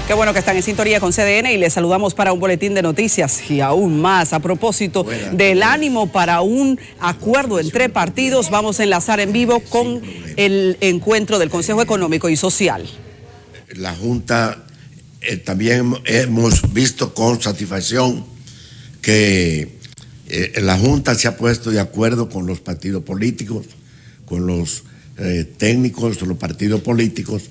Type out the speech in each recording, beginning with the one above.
Qué bueno que están en sintonía con CDN y les saludamos para un boletín de noticias y aún más a propósito del ánimo para un acuerdo entre partidos. Vamos a enlazar en vivo con el encuentro del Consejo Económico y Social. La Junta también hemos visto con satisfacción que la Junta se ha puesto de acuerdo con los partidos políticos, con los técnicos de los partidos políticos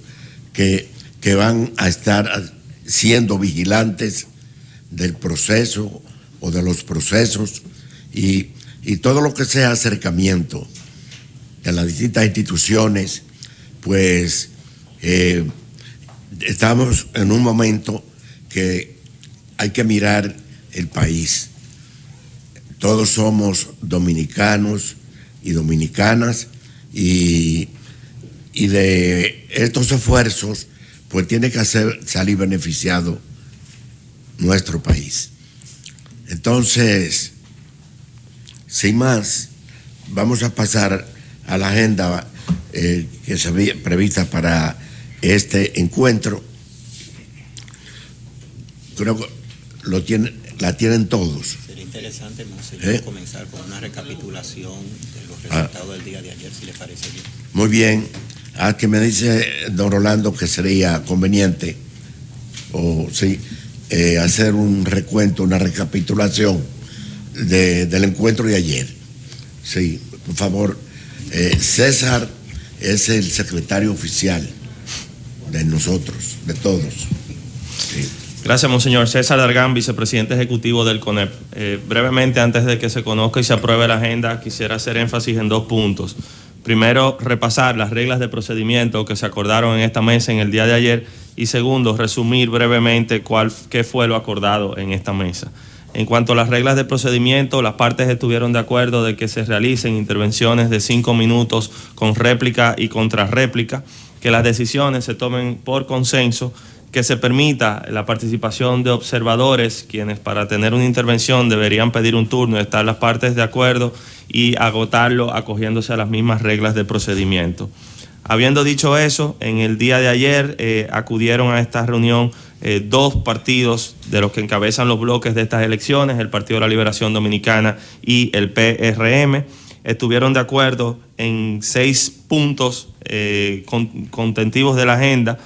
que van a estar siendo vigilantes del proceso o de los procesos y todo lo que sea acercamiento de las distintas instituciones, pues estamos en un momento que hay que mirar el país. Todos somos dominicanos y dominicanas y de estos esfuerzos pues tiene que salir beneficiado nuestro país. Entonces, sin más, vamos a pasar a la agenda que se había prevista para este encuentro. Creo que la tienen todos. Sería interesante, monseñor, comenzar con una recapitulación de los resultados del día de ayer, si le parece bien. Muy bien. Que me dice don Rolando que sería conveniente hacer un recuento, una recapitulación del encuentro de ayer. Sí, por favor. César es el secretario oficial de nosotros, de todos. Sí. Gracias, monseñor. César Dargan, vicepresidente ejecutivo del CONEP. Brevemente, antes de que se conozca y se apruebe la agenda, quisiera hacer énfasis en 2 puntos. Primero, repasar las reglas de procedimiento que se acordaron en esta mesa en el día de ayer. Y segundo, resumir brevemente qué fue lo acordado en esta mesa. En cuanto a las reglas de procedimiento, las partes estuvieron de acuerdo de que se realicen intervenciones de 5 minutos con réplica y contrarréplica, que las decisiones se tomen por consenso, que se permita la participación de observadores, quienes para tener una intervención deberían pedir un turno, estar las partes de acuerdo y agotarlo acogiéndose a las mismas reglas de procedimiento. Habiendo dicho eso, en el día de ayer acudieron a esta reunión 2 partidos de los que encabezan los bloques de estas elecciones, el Partido de la Liberación Dominicana y el PRM. Estuvieron de acuerdo en 6 puntos contentivos de la agenda: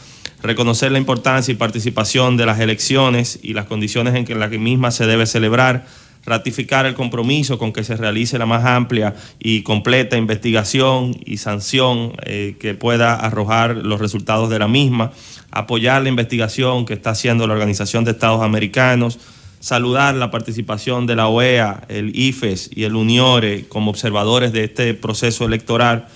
reconocer la importancia y participación de las elecciones y las condiciones en que la misma se debe celebrar, ratificar el compromiso con que se realice la más amplia y completa investigación y sanción que pueda arrojar los resultados de la misma, apoyar la investigación que está haciendo la Organización de Estados Americanos, saludar la participación de la OEA, el IFES y el UNIORE como observadores de este proceso electoral,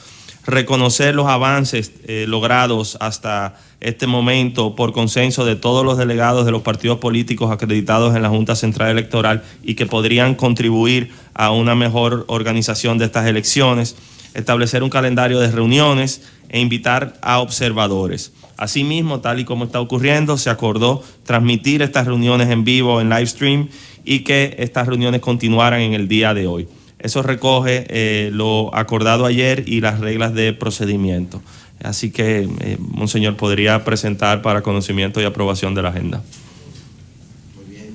reconocer los avances logrados hasta este momento por consenso de todos los delegados de los partidos políticos acreditados en la Junta Central Electoral y que podrían contribuir a una mejor organización de estas elecciones, establecer un calendario de reuniones e invitar a observadores. Asimismo, tal y como está ocurriendo, se acordó transmitir estas reuniones en vivo, en live stream, y que estas reuniones continuaran en el día de hoy. Eso recoge lo acordado ayer y las reglas de procedimiento. Así que, monseñor, podría presentar para conocimiento y aprobación de la agenda. Muy bien.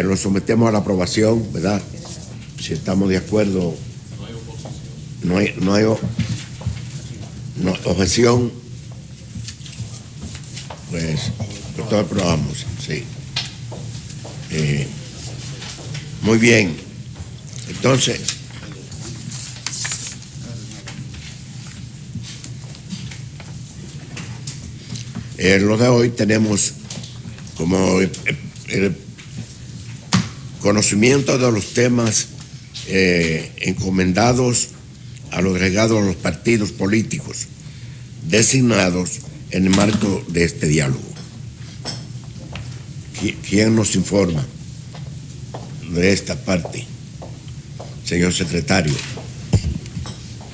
Lo sometemos a la aprobación, ¿verdad? Si estamos de acuerdo. No hay objeción. Pues todo aprobamos, sí. Muy bien. Entonces, lo de hoy tenemos como el conocimiento de los temas encomendados a los delegados de los partidos políticos designados en el marco de este diálogo. ¿Quién nos informa de esta parte, señor secretario?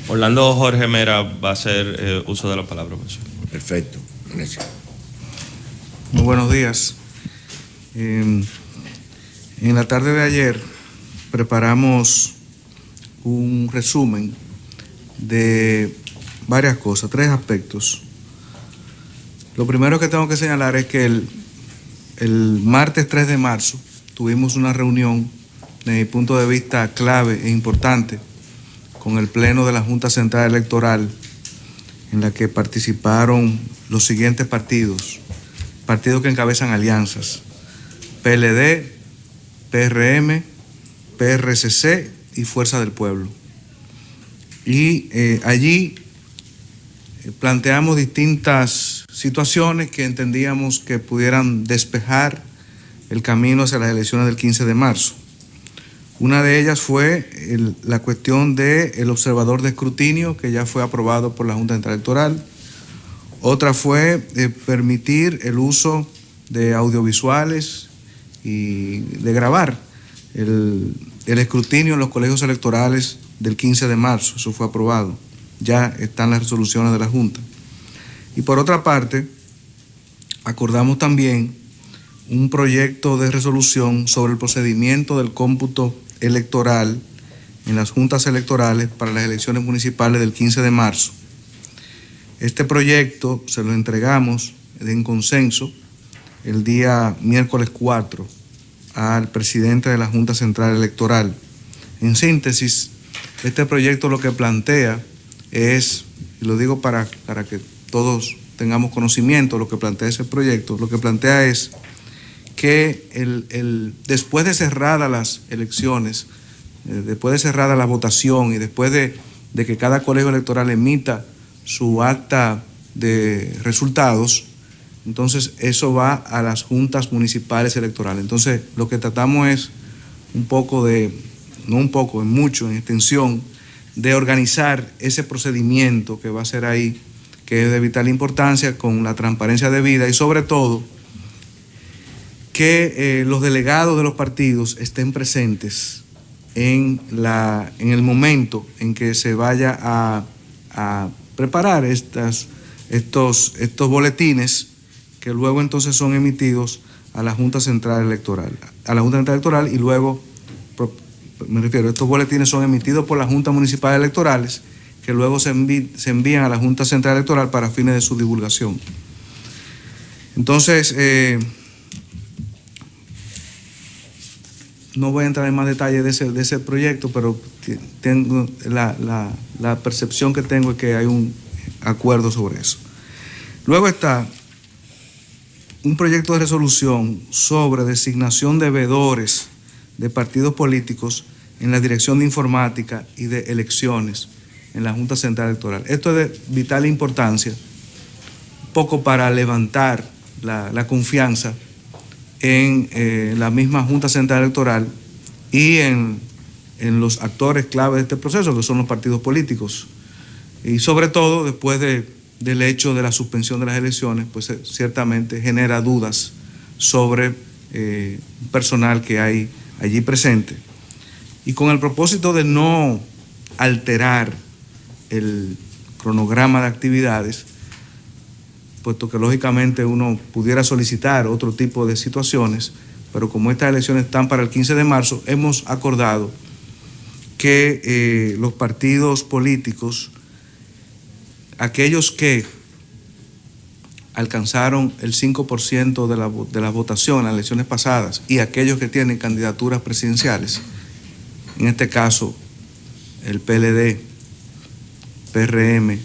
Orlando Jorge Mera va a hacer uso de la palabra. Perfecto, gracias. Muy buenos días. En la tarde de ayer preparamos un resumen de varias cosas, 3 aspectos. Lo primero que tengo que señalar es que el martes 3 de marzo tuvimos una reunión, desde mi punto de vista, clave e importante con el Pleno de la Junta Central Electoral, en la que participaron los siguientes partidos que encabezan alianzas: PLD, PRM, PRCC y Fuerza del Pueblo. Y allí planteamos distintas situaciones que entendíamos que pudieran despejar el camino hacia las elecciones del 15 de marzo. Una de ellas fue la cuestión del observador de escrutinio, que ya fue aprobado por la Junta Central Electoral. Otra fue permitir el uso de audiovisuales y de grabar el escrutinio en los colegios electorales del 15 de marzo. Eso fue aprobado. Ya están las resoluciones de la Junta. Y por otra parte, acordamos también un proyecto de resolución sobre el procedimiento del cómputo electoral en las juntas electorales para las elecciones municipales del 15 de marzo. Este proyecto se lo entregamos en consenso el día miércoles 4 al presidente de la Junta Central Electoral. En síntesis, este proyecto lo que plantea es, y lo digo para que todos tengamos conocimiento de lo que plantea ese proyecto, lo que plantea es que después de cerradas las elecciones, después de cerrada la votación y después de que cada colegio electoral emita su acta de resultados, entonces eso va a las juntas municipales electorales. Entonces lo que tratamos es mucho en extensión, de organizar ese procedimiento que va a ser ahí, que es de vital importancia, con la transparencia debida y sobre todo que los delegados de los partidos estén presentes en el momento en que se vaya a preparar estos boletines, que luego entonces son emitidos a la Junta Central Electoral. Y luego, estos boletines son emitidos por las juntas municipales electorales, que luego se envían a la Junta Central Electoral para fines de su divulgación. Entonces, no voy a entrar en más detalles de ese proyecto, pero tengo la percepción que tengo es que hay un acuerdo sobre eso. Luego está un proyecto de resolución sobre designación de veedores de partidos políticos en la Dirección de Informática y de Elecciones en la Junta Central Electoral. Esto es de vital importancia, un poco para levantar la confianza en la misma Junta Central Electoral y en los actores clave de este proceso, que son los partidos políticos. Y sobre todo, después del hecho de la suspensión de las elecciones, pues ciertamente genera dudas sobre el personal que hay allí presente. Y con el propósito de no alterar el cronograma de actividades, puesto que lógicamente uno pudiera solicitar otro tipo de situaciones, pero como estas elecciones están para el 15 de marzo, hemos acordado que los partidos políticos, aquellos que alcanzaron el 5% de la votación en las elecciones pasadas y aquellos que tienen candidaturas presidenciales, en este caso el PLD, PRM,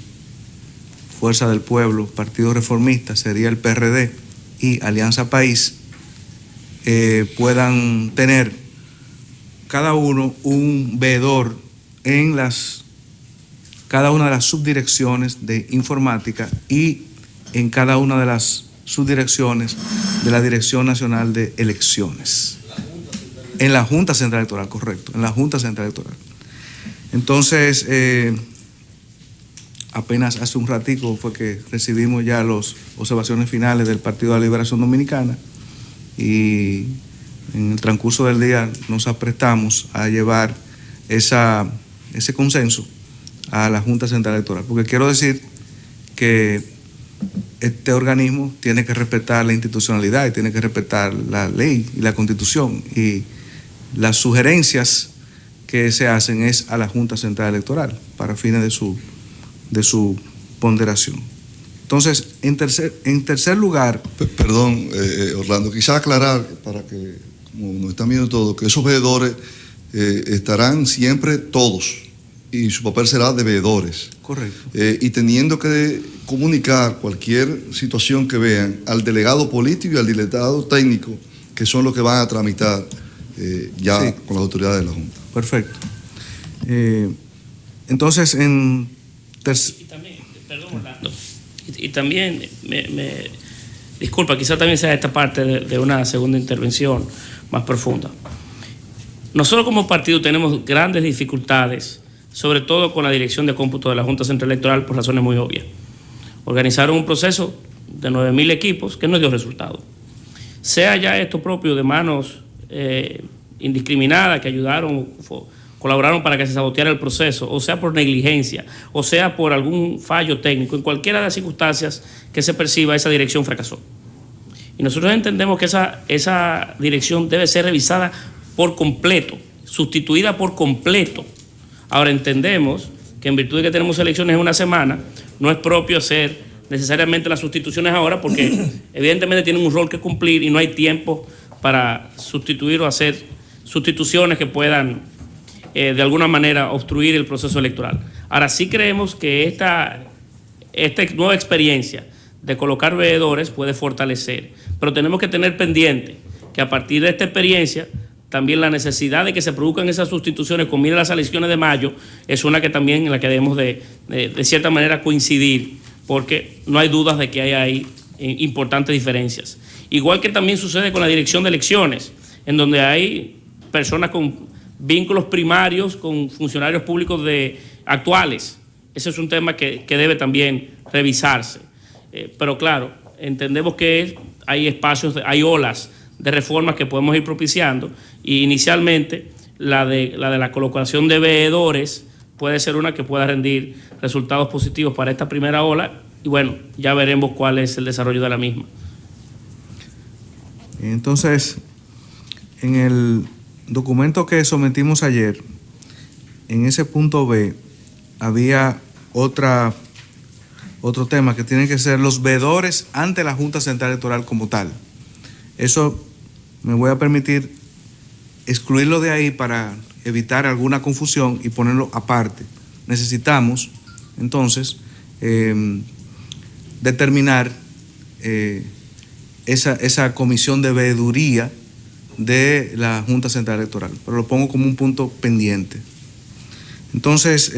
Fuerza del Pueblo, Partido Reformista, sería el PRD, y Alianza País, puedan tener cada uno un veedor en cada una de las subdirecciones de informática y en cada una de las subdirecciones de la Dirección Nacional de Elecciones. En la Junta Central Electoral, correcto, en la Junta Central Electoral. Entonces, apenas hace un ratico fue que recibimos ya las observaciones finales del Partido de la Liberación Dominicana y en el transcurso del día nos aprestamos a llevar ese consenso a la Junta Central Electoral, porque quiero decir que este organismo tiene que respetar la institucionalidad y tiene que respetar la ley y la Constitución, y las sugerencias que se hacen es a la Junta Central Electoral para fines de su ponderación. Entonces, en tercer lugar... Perdón, Orlando, quizá aclarar para que, como nos están viendo todos, que esos veedores estarán siempre todos y su papel será de veedores. Correcto. Y teniendo que comunicar cualquier situación que vean al delegado político y al delegado técnico, que son los que van a tramitar ya sí, con las autoridades de la Junta. Perfecto. Entonces, Y también, perdón, Orlando, y también, disculpa, quizá también sea esta parte de una segunda intervención más profunda. Nosotros como partido tenemos grandes dificultades, sobre todo con la dirección de cómputo de la Junta Central Electoral, por razones muy obvias. Organizaron un proceso de 9.000 equipos que no dio resultado. Sea ya esto propio de manos indiscriminadas que ayudaron, colaboraron para que se saboteara el proceso, o sea por negligencia, o sea por algún fallo técnico, en cualquiera de las circunstancias que se perciba, esa dirección fracasó. Y nosotros entendemos que esa dirección debe ser revisada por completo, sustituida por completo. Ahora entendemos que en virtud de que tenemos elecciones en una semana, no es propio hacer necesariamente las sustituciones ahora, porque evidentemente tienen un rol que cumplir y no hay tiempo para sustituir o hacer sustituciones que puedan de alguna manera obstruir el proceso electoral. Ahora sí creemos que esta nueva experiencia de colocar veedores puede fortalecer, pero tenemos que tener pendiente que a partir de esta experiencia también la necesidad de que se produzcan esas sustituciones con miras a las elecciones de mayo es una que también en la que debemos de cierta manera coincidir, porque no hay dudas de que hay ahí importantes diferencias. Igual que también sucede con la dirección de elecciones, en donde hay personas con vínculos primarios con funcionarios públicos actuales. Ese es un tema que debe también revisarse. Pero claro, entendemos que hay espacios, hay olas de reformas que podemos ir propiciando, y inicialmente la de la colocación de veedores puede ser una que pueda rendir resultados positivos para esta primera ola, y bueno, ya veremos cuál es el desarrollo de la misma. Entonces, en el documento que sometimos ayer, en ese punto B, había otro tema que tiene que ser los veedores ante la Junta Central Electoral como tal. Eso me voy a permitir excluirlo de ahí para evitar alguna confusión y ponerlo aparte. Necesitamos, entonces, determinar esa comisión de veeduría de la Junta Central Electoral, pero lo pongo como un punto pendiente. Entonces,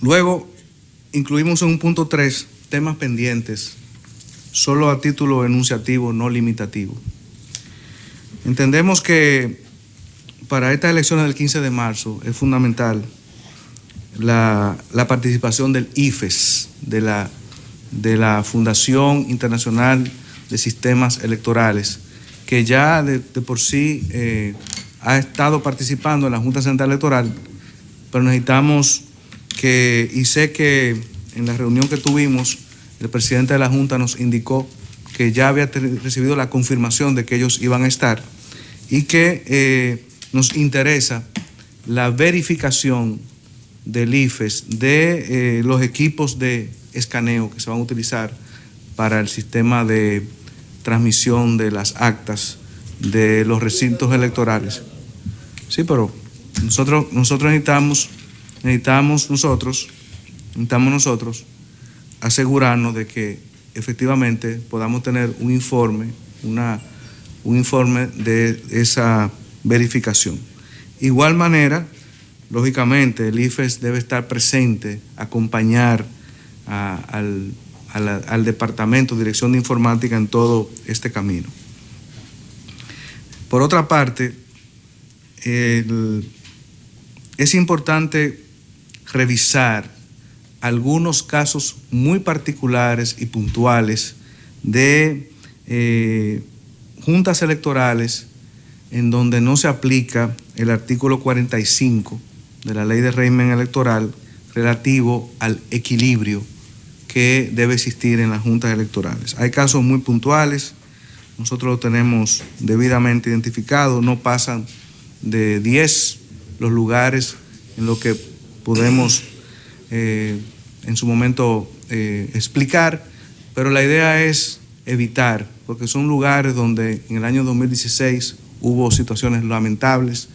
luego incluimos en un punto 3 temas pendientes, solo a título enunciativo, no limitativo. Entendemos que para estas elecciones del 15 de marzo es fundamental la participación del IFES, de la Fundación Internacional de Sistemas Electorales, que ya de por sí ha estado participando en la Junta Central Electoral, pero necesitamos y sé que en la reunión que tuvimos, el presidente de la Junta nos indicó que ya había recibido la confirmación de que ellos iban a estar, y que nos interesa la verificación del IFES de los equipos de escaneo que se van a utilizar para el sistema de transmisión de las actas de los recintos electorales. Sí, pero nosotros necesitamos asegurarnos de que efectivamente podamos tener un informe de esa verificación. Igual manera, lógicamente, el IFES debe estar presente, acompañar al Departamento de Dirección de Informática en todo este camino. Por otra parte, es importante revisar algunos casos muy particulares y puntuales de juntas electorales en donde no se aplica el artículo 45 de la Ley de Régimen Electoral relativo al equilibrio que debe existir en las juntas electorales. Hay casos muy puntuales, nosotros lo tenemos debidamente identificado, no pasan de 10 los lugares en los que podemos en su momento explicar, pero la idea es evitar, porque son lugares donde en el año 2016 hubo situaciones lamentables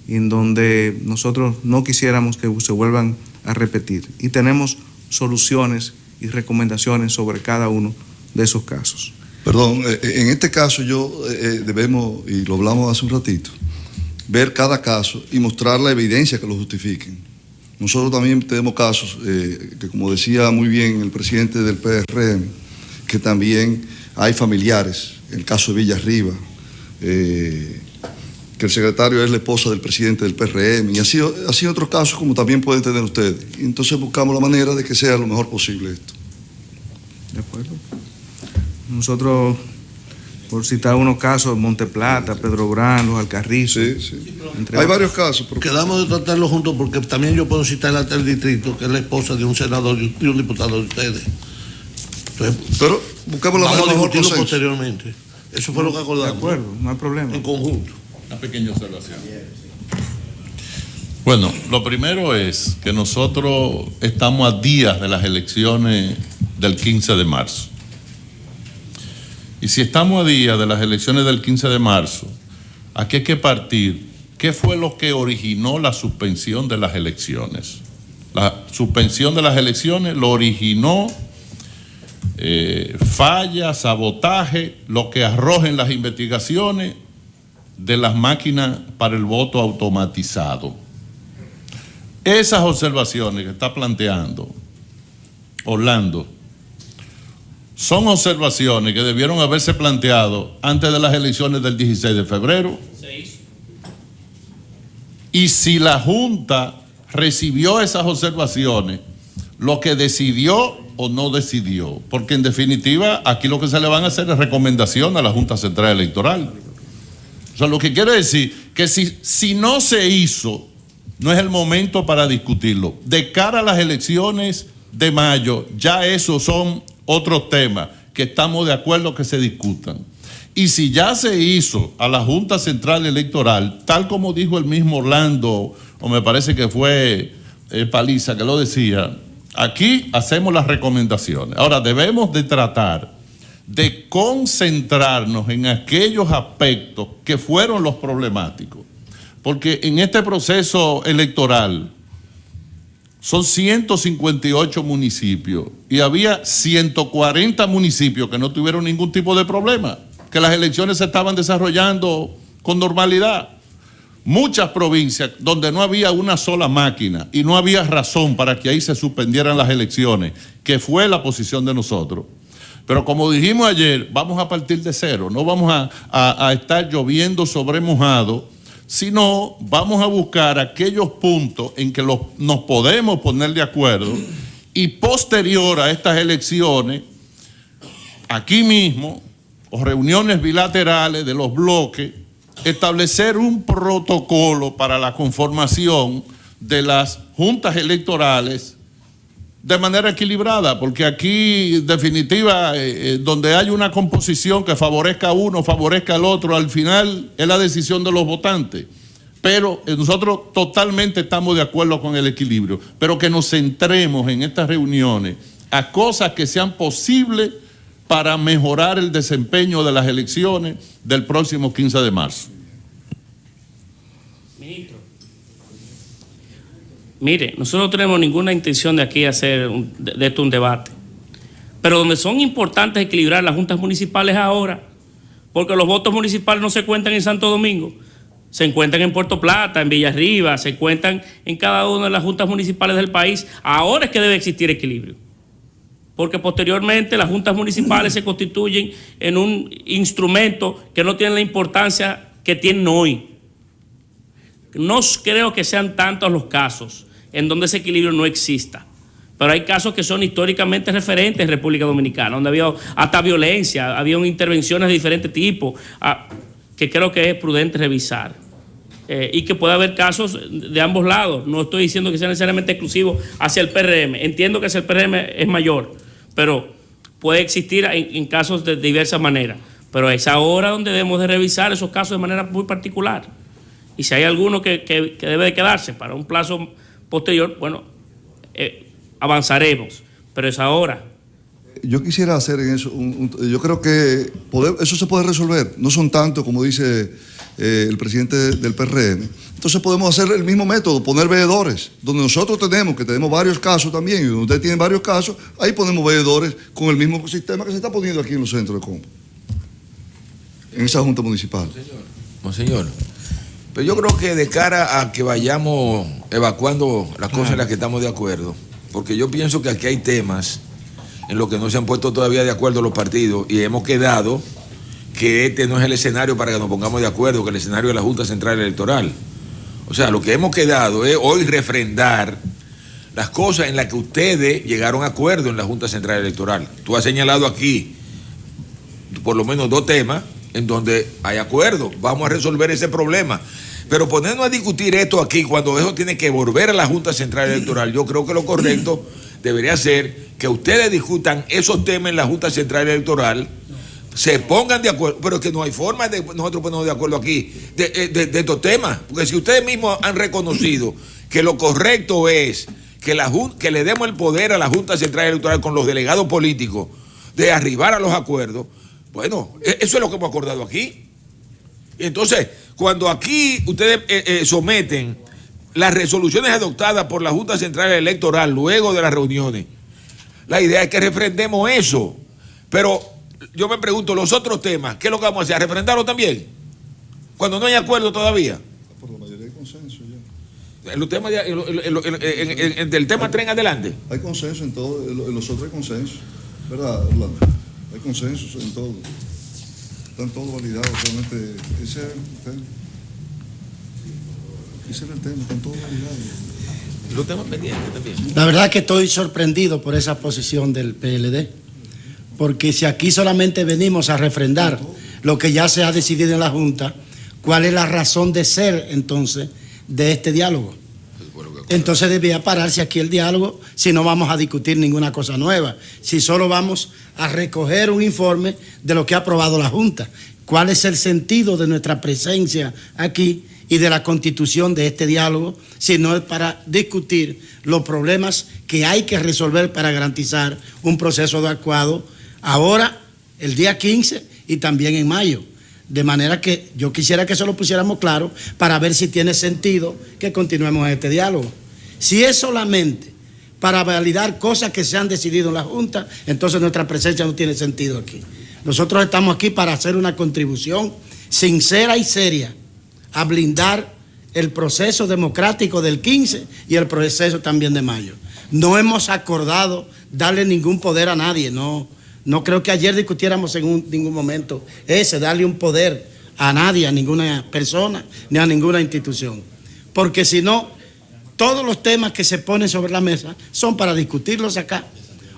y en donde nosotros no quisiéramos que se vuelvan a repetir. Y tenemos soluciones y recomendaciones sobre cada uno de esos casos. Perdón, en este caso debemos, y lo hablamos hace un ratito, ver cada caso y mostrar la evidencia que lo justifiquen. Nosotros también tenemos casos que, como decía muy bien el presidente del PRM, que también hay familiares, el caso de Villarriba, que el secretario es la esposa del presidente del PRM, y así otros casos como también pueden tener ustedes. Y entonces buscamos la manera de que sea lo mejor posible esto. ¿De acuerdo? Nosotros, por citar unos casos, Monteplata, Pedro Brán, Los Alcarrizos. Sí. Hay varios casos. Pero quedamos de tratarlo juntos porque también yo puedo citar a del distrito, que es la esposa de un senador y un diputado de ustedes. Entonces, pero buscamos la vamos a mejor discutirlo consenso posteriormente. Eso fue lo que acordamos. De acuerdo, no hay problema. En conjunto. Una pequeña observación. Bueno, lo primero es que nosotros estamos a días de las elecciones del 15 de marzo. Y si estamos a días de las elecciones del 15 de marzo, aquí hay que partir. ¿Qué fue lo que originó la suspensión de las elecciones? La suspensión de las elecciones lo originó falla, sabotaje, lo que arrojen las investigaciones de las máquinas para el voto automatizado. Esas observaciones que está planteando Orlando son observaciones que debieron haberse planteado antes de las elecciones del 16 de febrero. Y si la Junta recibió esas observaciones, lo que decidió o no decidió, porque en definitiva aquí lo que se le van a hacer es recomendación a la Junta Central Electoral. O sea, lo que quiere decir que si no se hizo, no es el momento para discutirlo. De cara a las elecciones de mayo, ya esos son otros temas que estamos de acuerdo que se discutan. Y si ya se hizo a la Junta Central Electoral, tal como dijo el mismo Orlando, o me parece que fue Paliza que lo decía, aquí hacemos las recomendaciones. Ahora, debemos de tratar de concentrarnos en aquellos aspectos que fueron los problemáticos. Porque en este proceso electoral son 158 municipios y había 140 municipios que no tuvieron ningún tipo de problema, que las elecciones se estaban desarrollando con normalidad. Muchas provincias donde no había una sola máquina y no había razón para que ahí se suspendieran las elecciones, que fue la posición de nosotros. Pero como dijimos ayer, vamos a partir de cero, no vamos a estar lloviendo sobre mojado, sino vamos a buscar aquellos puntos en que nos podemos poner de acuerdo y posterior a estas elecciones, aquí mismo, o reuniones bilaterales de los bloques, establecer un protocolo para la conformación de las juntas electorales de manera equilibrada, porque aquí, en definitiva, donde hay una composición que favorezca a uno, favorezca al otro, al final es la decisión de los votantes. Pero nosotros totalmente estamos de acuerdo con el equilibrio, pero que nos centremos en estas reuniones a cosas que sean posibles para mejorar el desempeño de las elecciones del próximo 15 de marzo. Ministro. Mire, nosotros no tenemos ninguna intención de aquí hacer de esto un debate, pero donde son importantes equilibrar las juntas municipales ahora, porque los votos municipales no se cuentan en Santo Domingo, se encuentran en Puerto Plata, en Villarriba, se cuentan en cada una de las juntas municipales del país. Ahora es que debe existir equilibrio, porque posteriormente las juntas municipales se constituyen en un instrumento que no tiene la importancia que tienen hoy. No creo que sean tantos los casos en donde ese equilibrio no exista, pero hay casos que son históricamente referentes en República Dominicana, donde había hasta violencia, había intervenciones de diferentes tipos, que creo que es prudente revisar, y que puede haber casos de ambos lados. No estoy diciendo que sea necesariamente exclusivo hacia el PRM, entiendo que hacia el PRM es mayor, pero puede existir en casos de diversas maneras, pero es ahora donde debemos de revisar esos casos de manera muy particular. Y si hay alguno que debe de quedarse para un plazo posterior, bueno, avanzaremos, pero es ahora. Yo quisiera hacer en eso, yo creo que eso se puede resolver, no son tantos como dice el presidente del PRM. Entonces podemos hacer el mismo método, poner veedores, donde nosotros tenemos varios casos también, y donde ustedes tienen varios casos, ahí ponemos veedores con el mismo sistema que se está poniendo aquí en los centros de compra, en esa junta municipal. Monseñor, pero yo creo que de cara a que vayamos evacuando las cosas en las que estamos de acuerdo, porque yo pienso que aquí hay temas en los que no se han puesto todavía de acuerdo los partidos y hemos quedado que este no es el escenario para que nos pongamos de acuerdo, que el escenario de la Junta Central Electoral. O sea, lo que hemos quedado es hoy refrendar las cosas en las que ustedes llegaron a acuerdo en la Junta Central Electoral. Tú has señalado aquí por lo menos 2 temas en donde hay acuerdo. Vamos a resolver ese problema. Pero ponernos a discutir esto aquí cuando eso tiene que volver a la Junta Central Electoral, yo creo que lo correcto debería ser que ustedes discutan esos temas en la Junta Central Electoral, se pongan de acuerdo, pero es que no hay forma de nosotros ponernos de acuerdo aquí de estos temas, porque si ustedes mismos han reconocido que lo correcto es que le demos el poder a la Junta Central Electoral con los delegados políticos de arribar a los acuerdos, bueno, eso es lo que hemos acordado aquí. Entonces, cuando aquí ustedes someten las resoluciones adoptadas por la Junta Central Electoral luego de las reuniones, la idea es que refrendemos eso. Pero yo me pregunto, los otros temas, ¿qué es lo que vamos a hacer? ¿A refrendarlo también? Cuando no hay acuerdo todavía. Por la mayoría hay consenso ya. En los temas del tema 3 en adelante. Hay consenso en todo, en los otros hay consenso, ¿verdad, Orlando? Hay consenso en todo. Están todos validados, solamente ese era el tema, están todos validados. Los temas pendientes también. La verdad que estoy sorprendido por esa posición del PLD, porque si aquí solamente venimos a refrendar lo que ya se ha decidido en la Junta, ¿cuál es la razón de ser entonces de este diálogo? Entonces debía pararse aquí el diálogo si no vamos a discutir ninguna cosa nueva, si solo vamos a recoger un informe de lo que ha aprobado la Junta. ¿Cuál es el sentido de nuestra presencia aquí y de la constitución de este diálogo, si no es para discutir los problemas que hay que resolver para garantizar un proceso adecuado ahora, el día 15 y también en mayo? De manera que yo quisiera que eso lo pusiéramos claro para ver si tiene sentido que continuemos este diálogo. Si es solamente para validar cosas que se han decidido en la Junta, entonces nuestra presencia no tiene sentido aquí. Nosotros estamos aquí para hacer una contribución sincera y seria a blindar el proceso democrático del 15 y el proceso también de mayo. No hemos acordado darle ningún poder a nadie, no creo que ayer discutiéramos en ningún momento darle un poder a nadie, a ninguna persona, ni a ninguna institución. Porque si no, todos los temas que se ponen sobre la mesa son para discutirlos acá.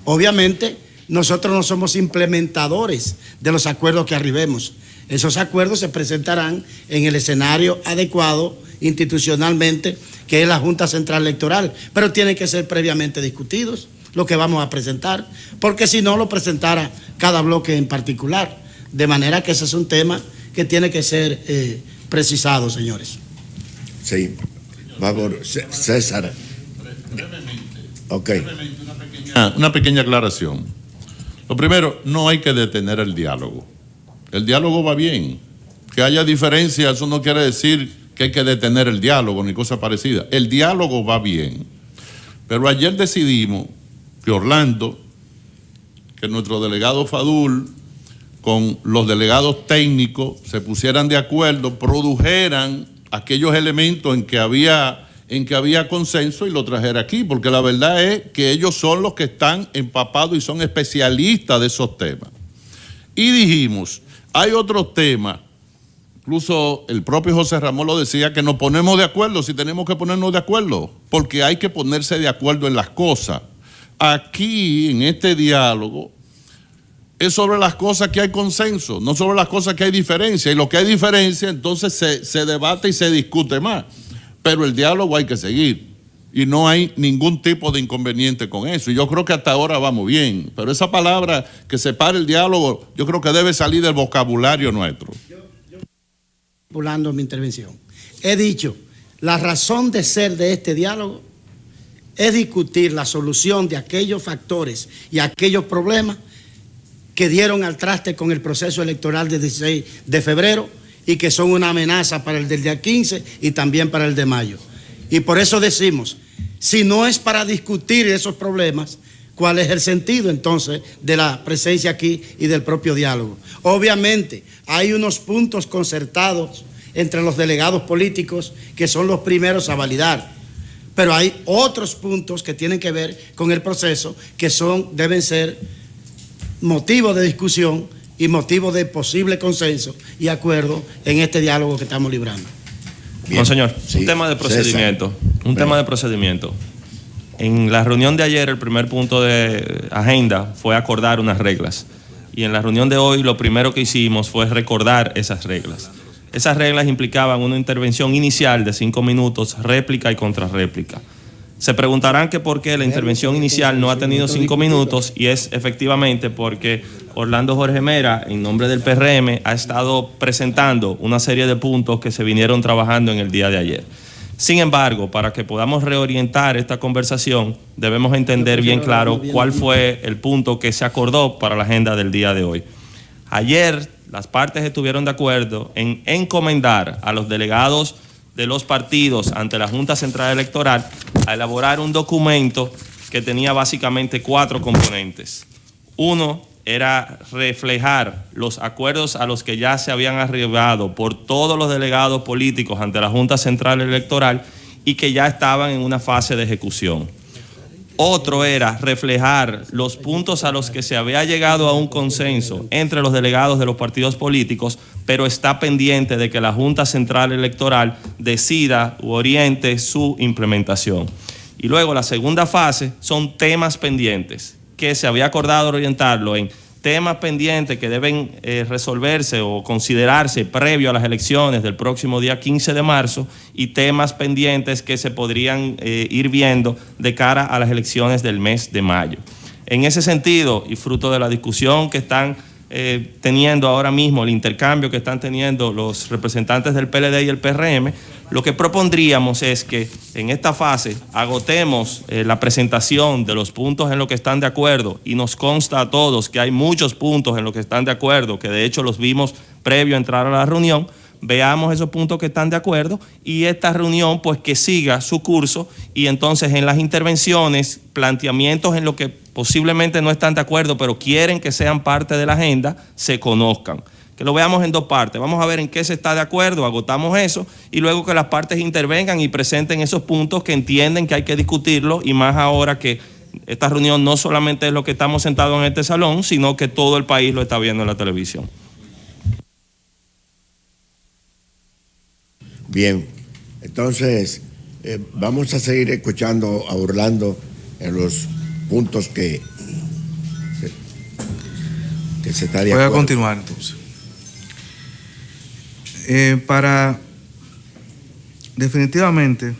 Obviamente, nosotros no somos implementadores de los acuerdos que arribemos. Esos acuerdos se presentarán en el escenario adecuado institucionalmente, que es la Junta Central Electoral, pero tienen que ser previamente discutidos lo que vamos a presentar, porque si no lo presentara cada bloque en particular, de manera que ese es un tema que tiene que ser precisado, señores. Sí, vamos, César. Ok. Una pequeña aclaración. Lo primero, no hay que detener el diálogo. El diálogo va bien. Que haya diferencia, eso no quiere decir que hay que detener el diálogo ni cosa parecida. El diálogo va bien. Pero ayer decidimos que Orlando, que nuestro delegado Fadul, con los delegados técnicos se pusieran de acuerdo, produjeran aquellos elementos en que había consenso y lo trajera aquí, porque la verdad es que ellos son los que están empapados y son especialistas de esos temas. Y dijimos, hay otros temas, incluso el propio José Ramón lo decía, que nos ponemos de acuerdo si tenemos que ponernos de acuerdo, porque hay que ponerse de acuerdo en las cosas. Aquí, en este diálogo, es sobre las cosas que hay consenso, no sobre las cosas que hay diferencia. Y lo que hay diferencia, entonces se debate y se discute más. Pero el diálogo hay que seguir. Y no hay ningún tipo de inconveniente con eso. Y yo creo que hasta ahora vamos bien. Pero esa palabra que separa el diálogo, yo creo que debe salir del vocabulario nuestro. Yo mi intervención. he dicho, la razón de ser de este diálogo es discutir la solución de aquellos factores y aquellos problemas que dieron al traste con el proceso electoral del 16 de febrero y que son una amenaza para el del día 15 y también para el de mayo. Y por eso decimos, si no es para discutir esos problemas, ¿cuál es el sentido entonces de la presencia aquí y del propio diálogo? Obviamente hay unos puntos concertados entre los delegados políticos que son los primeros a validar, pero hay otros puntos que tienen que ver con el proceso que deben ser motivo de discusión y motivo de posible consenso y acuerdo en este diálogo que estamos librando. Monseñor, un tema de procedimiento. Tema de procedimiento. En la reunión de ayer, el primer punto de agenda fue acordar unas reglas. Y en la reunión de hoy, lo primero que hicimos fue recordar esas reglas. Esas reglas implicaban una intervención inicial de 5 minutos, réplica y contrarréplica. Se preguntarán que por qué la intervención inicial no ha tenido 5 minutos, y es efectivamente porque Orlando Jorge Mera, en nombre del PRM, ha estado presentando una serie de puntos que se vinieron trabajando en el día de ayer. Sin embargo, para que podamos reorientar esta conversación, debemos entender bien claro cuál fue el punto que se acordó para la agenda del día de hoy. Ayer, las partes estuvieron de acuerdo en encomendar a los delegados de los partidos ante la Junta Central Electoral a elaborar un documento que tenía básicamente 4 componentes. Uno era reflejar los acuerdos a los que ya se habían arribado por todos los delegados políticos ante la Junta Central Electoral y que ya estaban en una fase de ejecución. Otro era reflejar los puntos a los que se había llegado a un consenso entre los delegados de los partidos políticos, pero está pendiente de que la Junta Central Electoral decida u oriente su implementación. Y luego la segunda fase son temas pendientes, que se había acordado orientarlo en temas pendientes que deben resolverse o considerarse previo a las elecciones del próximo día 15 de marzo y temas pendientes que se podrían ir viendo de cara a las elecciones del mes de mayo. En ese sentido, y fruto de la discusión que están teniendo ahora mismo, el intercambio que están teniendo los representantes del PLD y el PRM, lo que propondríamos es que en esta fase agotemos la presentación de los puntos en los que están de acuerdo, y nos consta a todos que hay muchos puntos en los que están de acuerdo, que de hecho los vimos previo a entrar a la reunión. Veamos esos puntos que están de acuerdo y esta reunión pues que siga su curso, y entonces en las intervenciones, planteamientos en lo que posiblemente no están de acuerdo pero quieren que sean parte de la agenda, se conozcan. Que lo veamos en 2 partes. Vamos a ver en qué se está de acuerdo, agotamos eso, y luego que las partes intervengan y presenten esos puntos que entienden que hay que discutirlo, y más ahora que esta reunión no solamente es lo que estamos sentados en este salón, sino que todo el país lo está viendo en la televisión. Bien, entonces vamos a seguir escuchando a Orlando en los puntos que se está de acuerdo. Voy a continuar entonces. Definitivamente,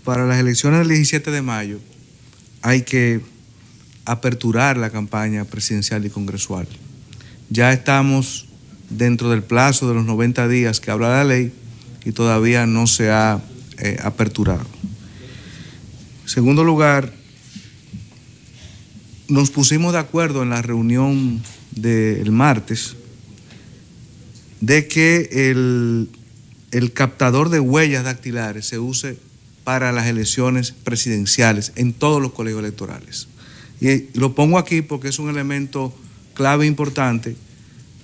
para las elecciones del 17 de mayo hay que aperturar la campaña presidencial y congresual. Ya estamos dentro del plazo de los 90 días que habla la ley y todavía no se ha aperturado. En segundo lugar, nos pusimos de acuerdo en la reunión del martes de que el captador de huellas dactilares se use para las elecciones presidenciales en todos los colegios electorales. Y lo pongo aquí porque es un elemento clave importante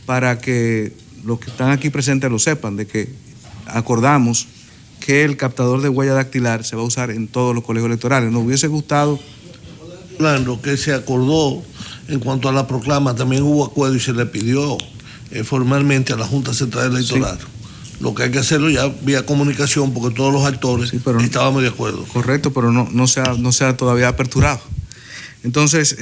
para que los que están aquí presentes lo sepan, de que acordamos que el captador de huella dactilar se va a usar en todos los colegios electorales. Nos hubiese gustado... Lo que se acordó en cuanto a la proclama, también hubo acuerdo y se le pidió formalmente a la Junta Central Electoral. Sí. Lo que hay que hacerlo ya vía comunicación, porque todos los actores estábamos de acuerdo. Correcto, pero no se ha todavía aperturado. Entonces,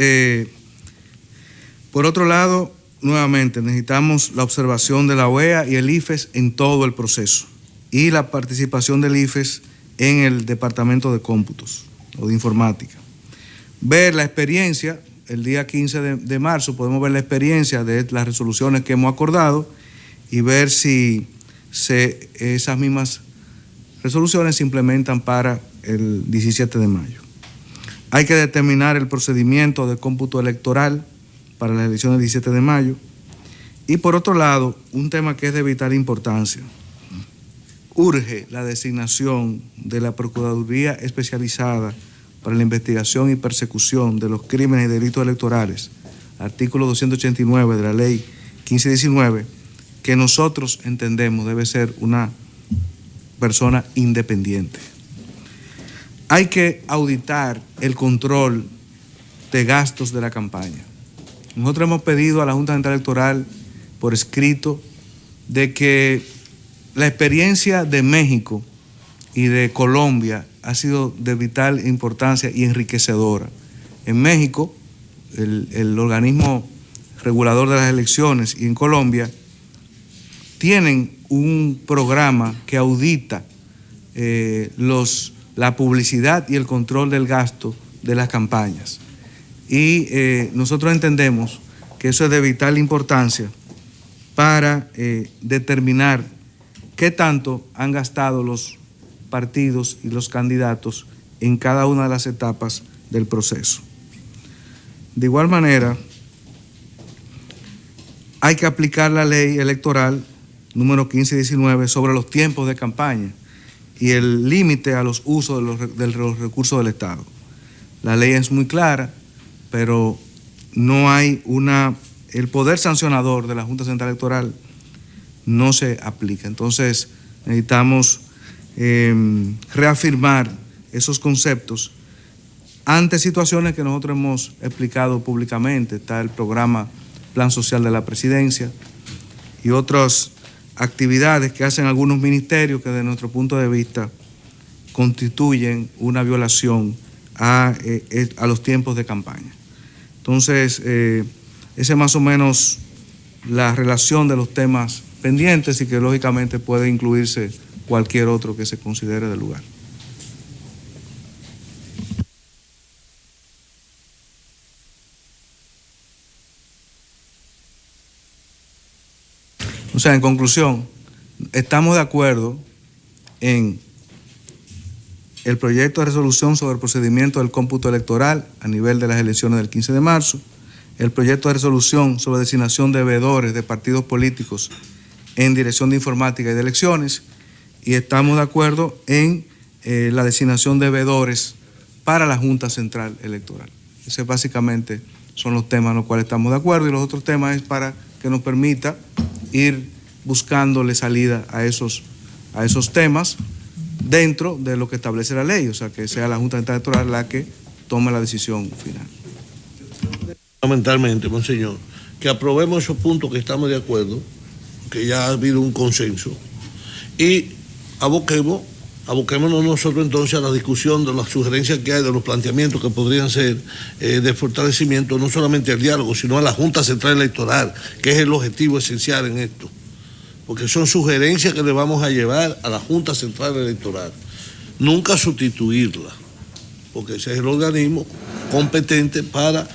por otro lado, nuevamente necesitamos la observación de la OEA y el IFES en todo el proceso, y la participación del IFES en el departamento de cómputos o de informática. Ver la experiencia, el día 15 de marzo podemos ver la experiencia de las resoluciones que hemos acordado y ver si esas mismas resoluciones se implementan para el 17 de mayo. Hay que determinar el procedimiento de cómputo electoral para las elecciones del 17 de mayo. Y por otro lado, un tema que es de vital importancia. Urge la designación de la Procuraduría Especializada para la Investigación y Persecución de los Crímenes y Delitos Electorales, artículo 289 de la Ley 1519, que nosotros entendemos debe ser una persona independiente. Hay que auditar el control de gastos de la campaña. Nosotros hemos pedido a la Junta Central Electoral por escrito de que la experiencia de México y de Colombia ha sido de vital importancia y enriquecedora. En México, el organismo regulador de las elecciones, y en Colombia, tienen un programa que audita la publicidad y el control del gasto de las campañas. Y nosotros entendemos que eso es de vital importancia para determinar qué tanto han gastado los partidos y los candidatos en cada una de las etapas del proceso. De igual manera, hay que aplicar la ley electoral número 1519 sobre los tiempos de campaña y el límite a los usos de los recursos del Estado. La ley es muy clara, pero no hay el poder sancionador de la Junta Central Electoral no se aplica. Entonces necesitamos reafirmar esos conceptos ante situaciones que nosotros hemos explicado públicamente. Está el programa Plan Social de la Presidencia y otras actividades que hacen algunos ministerios que desde nuestro punto de vista constituyen una violación a los tiempos de campaña. Entonces, esa es más o menos la relación de los temas pendientes y que lógicamente puede incluirse cualquier otro que se considere del lugar. O sea, en conclusión, estamos de acuerdo en el proyecto de resolución sobre el procedimiento del cómputo electoral a nivel de las elecciones del 15 de marzo, el proyecto de resolución sobre designación de veedores de partidos políticos en dirección de informática y de elecciones, y estamos de acuerdo en la designación de veedores para la Junta Central Electoral. Esos básicamente son los temas en los cuales estamos de acuerdo, y los otros temas es para que nos permita ir buscándole salida a esos temas dentro de lo que establece la ley, o sea, que sea la Junta Central Electoral la que tome la decisión final. Fundamentalmente, monseñor, que aprobemos esos puntos que estamos de acuerdo, que ya ha habido un consenso, y aboquémonos nosotros entonces a la discusión de las sugerencias que hay, de los planteamientos que podrían ser de fortalecimiento, no solamente al diálogo, sino a la Junta Central Electoral, que es el objetivo esencial en esto, porque son sugerencias que le vamos a llevar a la Junta Central Electoral, nunca sustituirla, porque ese es el organismo competente para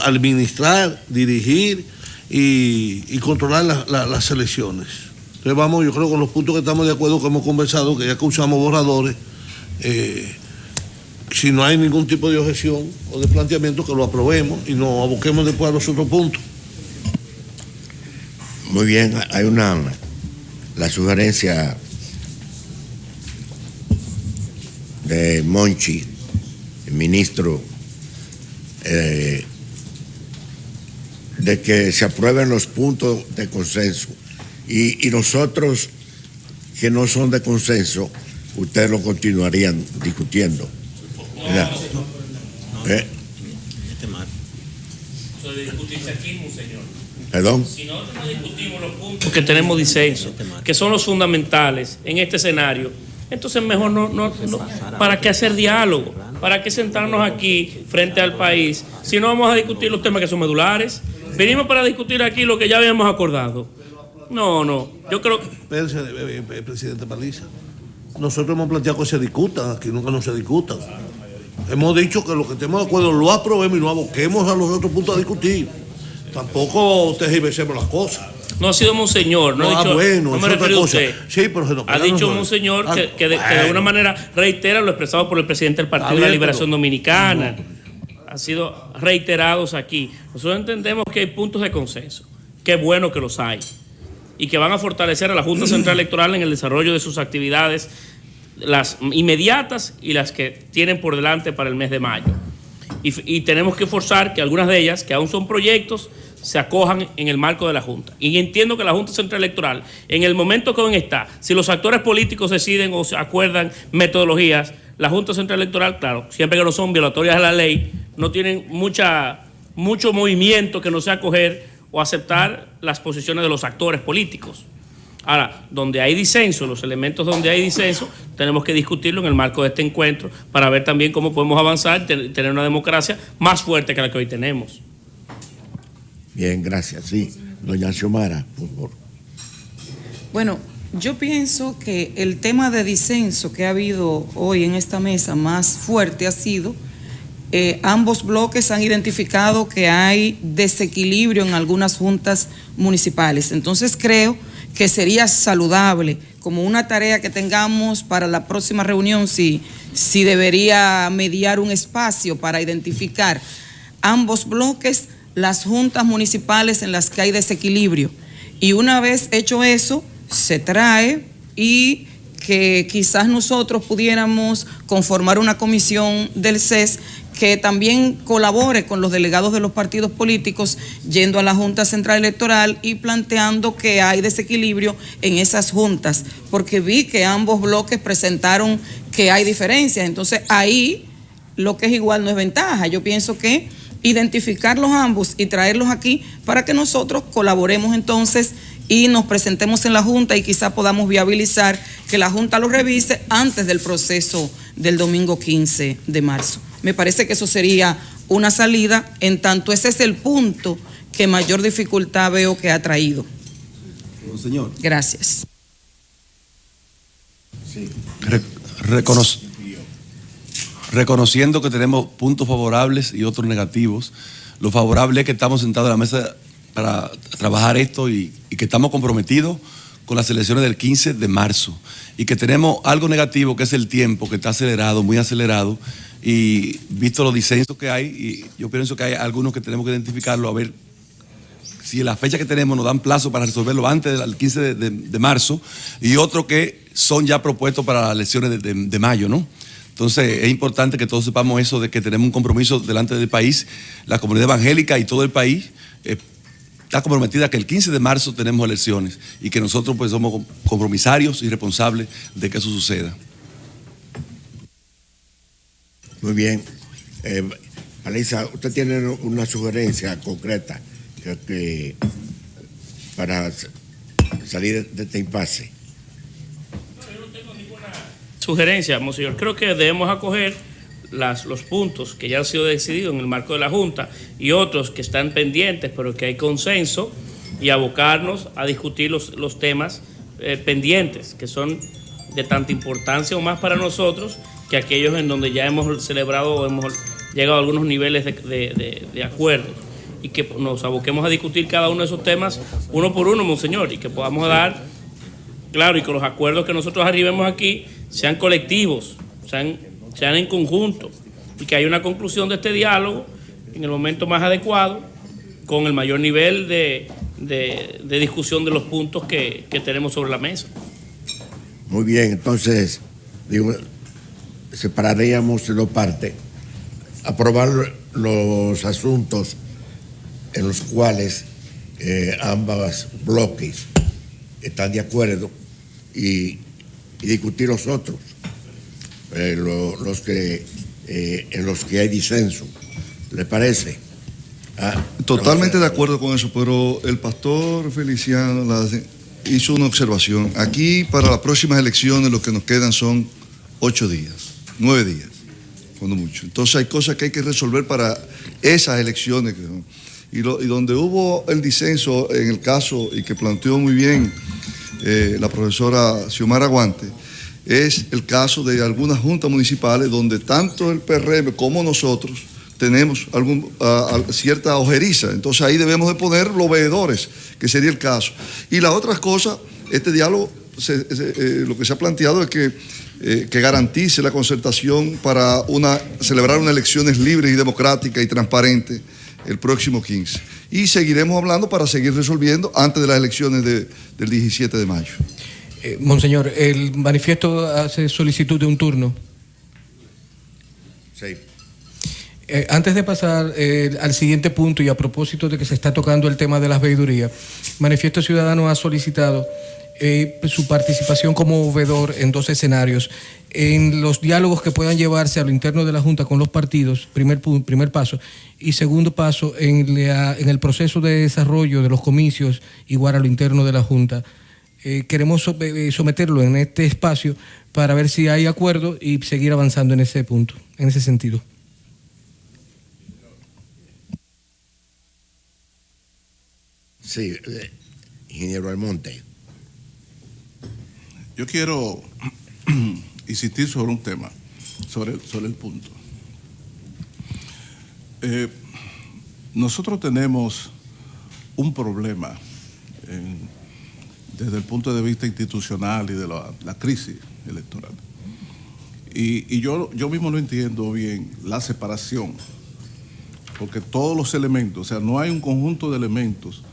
administrar, dirigir y controlar las elecciones. Entonces vamos, yo creo, con los puntos que estamos de acuerdo, que hemos conversado, que ya que usamos borradores, si no hay ningún tipo de objeción o de planteamiento, que lo aprobemos y nos aboquemos después a los otros puntos. Muy bien, hay la sugerencia de Monchi, el ministro, de que se aprueben los puntos de consenso, y nosotros que no son de consenso, ustedes lo continuarían discutiendo. ¿Verdad? Eso de discutirse aquí, señor. ¿Perdón? Si nosotros no discutimos los puntos que tenemos disenso, que son los fundamentales en este escenario, entonces mejor no, ¿para qué hacer diálogo? ¿Para qué sentarnos aquí frente al país si no vamos a discutir los temas que son medulares? Venimos para discutir aquí lo que ya habíamos acordado. No, yo creo... Presidente Paliza, nosotros hemos planteado que se discutan, aquí nunca no se discutan. Hemos dicho que lo que estemos de acuerdo lo aprobemos y no aboquemos a los otros puntos a discutir. Tampoco tergiversemos las cosas. No ha sido monseñor, no ha dicho, bueno, no me es otra refiero a cosa. usted. Sí, pero se nos ha queda dicho nosotros. monseñor que de Bueno. alguna manera reitera lo expresado por el presidente del Partido de la Liberación Dominicana. Han sido reiterados aquí. Nosotros entendemos que hay puntos de consenso. Qué bueno que los hay. Y que van a fortalecer a la Junta Central Electoral en el desarrollo de sus actividades, las inmediatas y las que tienen por delante para el mes de mayo. Y tenemos que forzar que algunas de ellas, que aún son proyectos, se acojan en el marco de la Junta. Y entiendo que la Junta Central Electoral, en el momento que aún está, si los actores políticos deciden o se acuerdan metodologías, la Junta Central Electoral, claro, siempre que no son violatorias de la ley, no tienen mucho movimiento que no sea acoger o aceptar las posiciones de los actores políticos. Ahora, donde hay disenso, los elementos donde hay disenso, tenemos que discutirlo en el marco de este encuentro para ver también cómo podemos avanzar y tener una democracia más fuerte que la que hoy tenemos. Bien, gracias. Sí, doña Xiomara, por favor. Bueno, yo pienso que el tema de disenso que ha habido hoy en esta mesa más fuerte ha sido, ambos bloques han identificado que hay desequilibrio en algunas juntas municipales. Entonces creo que sería saludable, como una tarea que tengamos para la próxima reunión, si debería mediar un espacio para identificar ambos bloques, las juntas municipales en las que hay desequilibrio. Y una vez hecho eso, se trae y que quizás nosotros pudiéramos conformar una comisión del CES que también colabore con los delegados de los partidos políticos yendo a la Junta Central Electoral y planteando que hay desequilibrio en esas juntas, porque vi que ambos bloques presentaron que hay diferencias. Entonces ahí lo que es igual no es ventaja. Yo pienso que identificarlos ambos y traerlos aquí para que nosotros colaboremos entonces y nos presentemos en la Junta y quizá podamos viabilizar que la Junta lo revise antes del proceso del domingo 15 de marzo. Me parece que eso sería una salida, en tanto ese es el punto que mayor dificultad veo que ha traído. Señor. Gracias. Sí. Reconociendo que tenemos puntos favorables y otros negativos, lo favorable es que estamos sentados en la mesa para trabajar esto y que estamos comprometidos con las elecciones del 15 de marzo y que tenemos algo negativo que es el tiempo que está acelerado, muy acelerado, y visto los disensos que hay, y yo pienso que hay algunos que tenemos que identificarlo, a ver si la fecha que tenemos nos dan plazo para resolverlo antes del 15 de marzo, y otros que son ya propuestos para las elecciones de mayo, ¿no? Entonces es importante que todos sepamos eso, de que tenemos un compromiso delante del país, la comunidad evangélica y todo el país está comprometida que el 15 de marzo tenemos elecciones y que nosotros pues somos compromisarios y responsables de que eso suceda. Muy bien. Alisa, usted tiene una sugerencia concreta para salir de este impasse. Yo no tengo ninguna sugerencia, monseñor. Creo que debemos acoger los puntos que ya han sido decididos en el marco de la Junta y otros que están pendientes, pero que hay consenso, y abocarnos a discutir los temas pendientes, que son de tanta importancia o más para nosotros que aquellos en donde ya hemos celebrado o hemos llegado a algunos niveles de acuerdo, y que nos aboquemos a discutir cada uno de esos temas uno por uno, monseñor, y que podamos dar, claro, y que los acuerdos que nosotros arribemos aquí sean colectivos, sean en conjunto, y que haya una conclusión de este diálogo en el momento más adecuado, con el mayor nivel de discusión de los puntos que tenemos sobre la mesa. Muy bien, entonces, separaríamos en dos partes. Aprobar los asuntos en los cuales ambos bloques están de acuerdo y discutir los otros, en los que hay disenso. ¿Le parece? Totalmente de acuerdo con eso, pero el pastor Feliciano hizo una observación. Aquí para las próximas elecciones lo que nos quedan son 8 días, 9 días, cuando mucho. Entonces hay cosas que hay que resolver para esas elecciones. Y donde hubo el disenso en el caso, y que planteó muy bien la profesora Xiomara Guante, es el caso de algunas juntas municipales donde tanto el PRM como nosotros tenemos cierta ojeriza. Entonces ahí debemos de poner los veedores, que sería el caso. Y las otras cosas, este diálogo, lo que se ha planteado es que garantice la concertación para celebrar unas elecciones libres y democráticas y transparentes el próximo 15. Y seguiremos hablando para seguir resolviendo antes de las elecciones del 17 de mayo. Monseñor, el manifiesto hace solicitud de un turno. Sí. Antes de pasar al siguiente punto y a propósito de que se está tocando el tema de las veedurías, Manifiesto Ciudadano ha solicitado su participación como veedor en 2 escenarios. En los diálogos que puedan llevarse a lo interno de la Junta con los partidos, primer paso, y segundo paso, en el proceso de desarrollo de los comicios, igual a lo interno de la Junta. Queremos someterlo en este espacio para ver si hay acuerdo y seguir avanzando en ese punto, en ese sentido. Sí, ingeniero Almonte. Yo quiero insistir sobre un tema, sobre el punto. Nosotros tenemos un problema desde el punto de vista institucional y de la crisis electoral. Y yo mismo no entiendo bien la separación, porque todos los elementos, o sea, no hay un conjunto de elementos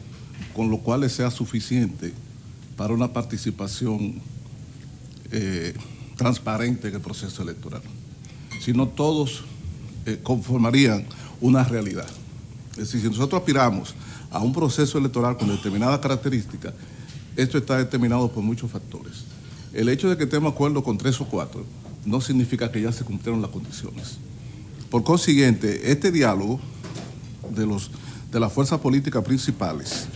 con los cuales sea suficiente para una participación transparente en el proceso electoral, sino todos conformarían una realidad. Es decir, si nosotros aspiramos a un proceso electoral con determinadas características, esto está determinado por muchos factores. El hecho de que estemos de acuerdo con 3 o 4 no significa que ya se cumplieron las condiciones. Por consiguiente, este diálogo de las fuerzas políticas principales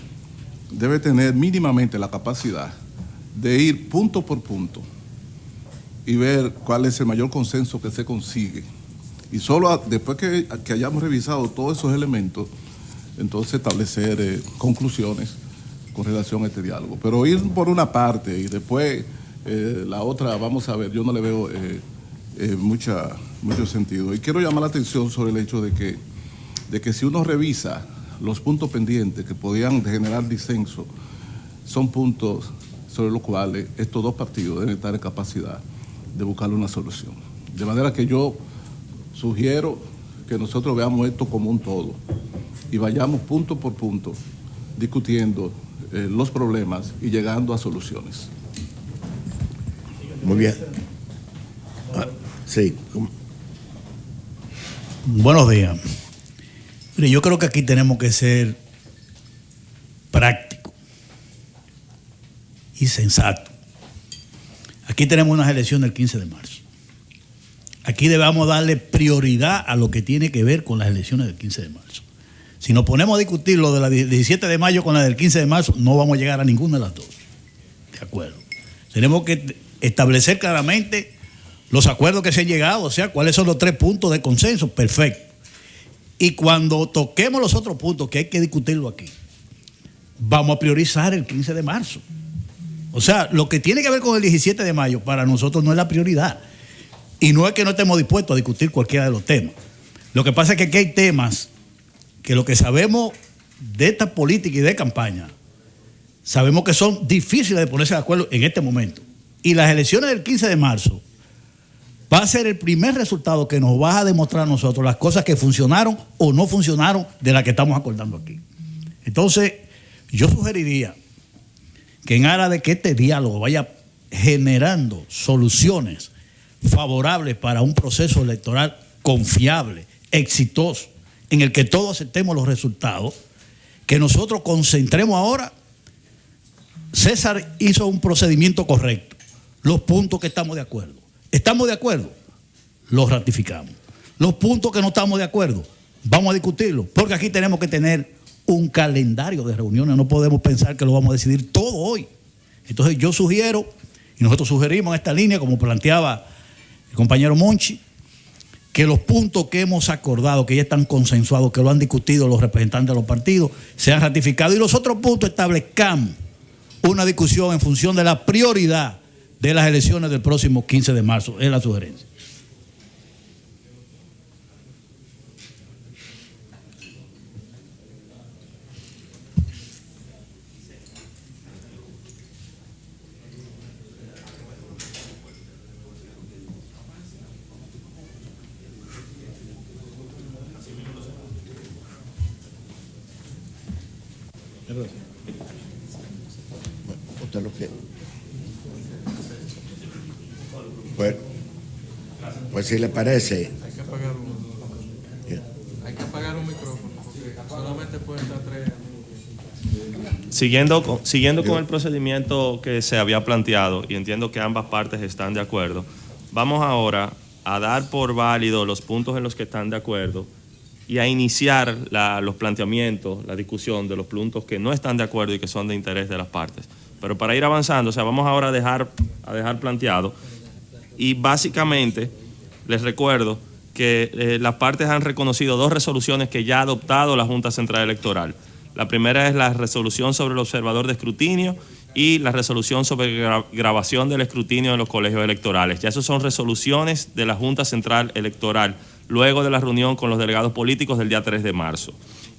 debe tener mínimamente la capacidad de ir punto por punto y ver cuál es el mayor consenso que se consigue. Y solo después que hayamos revisado todos esos elementos, entonces establecer conclusiones con relación a este diálogo. Pero ir por una parte y después la otra, vamos a ver, yo no le veo mucho sentido. Y quiero llamar la atención sobre el hecho de que si uno revisa los puntos pendientes que podían generar disenso, son puntos sobre los cuales estos 2 partidos deben estar en capacidad de buscar una solución. De manera que yo sugiero que nosotros veamos esto como un todo y vayamos punto por punto discutiendo los problemas y llegando a soluciones. Muy bien. Sí. Buenos días. Mire, yo creo que aquí tenemos que ser prácticos y sensatos. Aquí tenemos unas elecciones el 15 de marzo. Aquí debemos darle prioridad a lo que tiene que ver con las elecciones del 15 de marzo. Si nos ponemos a discutir lo de la 17 de mayo con la del 15 de marzo, no vamos a llegar a ninguna de las dos. De acuerdo. Tenemos que establecer claramente los acuerdos que se han llegado, o sea, cuáles son los 3 puntos de consenso. Perfecto. Y cuando toquemos los otros puntos que hay que discutirlo aquí, vamos a priorizar el 15 de marzo. O sea, lo que tiene que ver con el 17 de mayo para nosotros no es la prioridad. Y no es que no estemos dispuestos a discutir cualquiera de los temas. Lo que pasa es que aquí hay temas que lo que sabemos de esta política y de campaña, sabemos que son difíciles de ponerse de acuerdo en este momento. Y las elecciones del 15 de marzo va a ser el primer resultado que nos va a demostrar a nosotros las cosas que funcionaron o no funcionaron de las que estamos acordando aquí. Entonces, yo sugeriría que en aras de que este diálogo vaya generando soluciones favorables para un proceso electoral confiable, exitoso, en el que todos aceptemos los resultados, que nosotros concentremos ahora. César hizo un procedimiento correcto, los puntos que estamos de acuerdo. ¿Estamos de acuerdo? Los ratificamos. Los puntos que no estamos de acuerdo, vamos a discutirlos, porque aquí tenemos que tener un calendario de reuniones, no podemos pensar que lo vamos a decidir todo hoy. Entonces yo sugiero, y nosotros sugerimos en esta línea, como planteaba el compañero Monchi, que los puntos que hemos acordado, que ya están consensuados, que lo han discutido los representantes de los partidos, sean ratificados, y los otros puntos establezcamos una discusión en función de la prioridad de las elecciones del próximo 15 de marzo. Es la sugerencia. ¿Usted lo quiere? Pues si le parece. Hay que apagar un micrófono porque solamente pueden estar 3. Siguiendo con el procedimiento que se había planteado, y entiendo que ambas partes están de acuerdo, vamos ahora a dar por válido los puntos en los que están de acuerdo y a iniciar los planteamientos, la discusión de los puntos que no están de acuerdo y que son de interés de las partes. Pero para ir avanzando, vamos ahora a dejar planteado, y básicamente les recuerdo que las partes han reconocido 2 resoluciones que ya ha adoptado la Junta Central Electoral. La primera es la resolución sobre el observador de escrutinio y la resolución sobre grabación del escrutinio en los colegios electorales. Ya esas son resoluciones de la Junta Central Electoral, luego de la reunión con los delegados políticos del día 3 de marzo.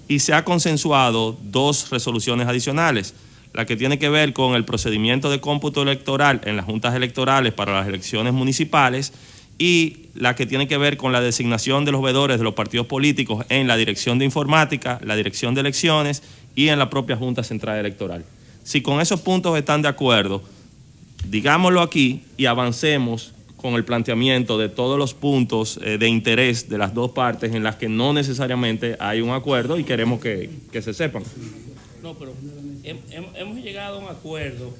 Y se ha consensuado 2 resoluciones adicionales, la que tiene que ver con el procedimiento de cómputo electoral en las juntas electorales para las elecciones municipales y la que tiene que ver con la designación de los veedores de los partidos políticos en la Dirección de Informática, la Dirección de Elecciones y en la propia Junta Central Electoral. Si con esos puntos están de acuerdo, digámoslo aquí y avancemos con el planteamiento de todos los puntos de interés de las 2 partes en las que no necesariamente hay un acuerdo y queremos que se sepan. No, pero hemos llegado a un acuerdo.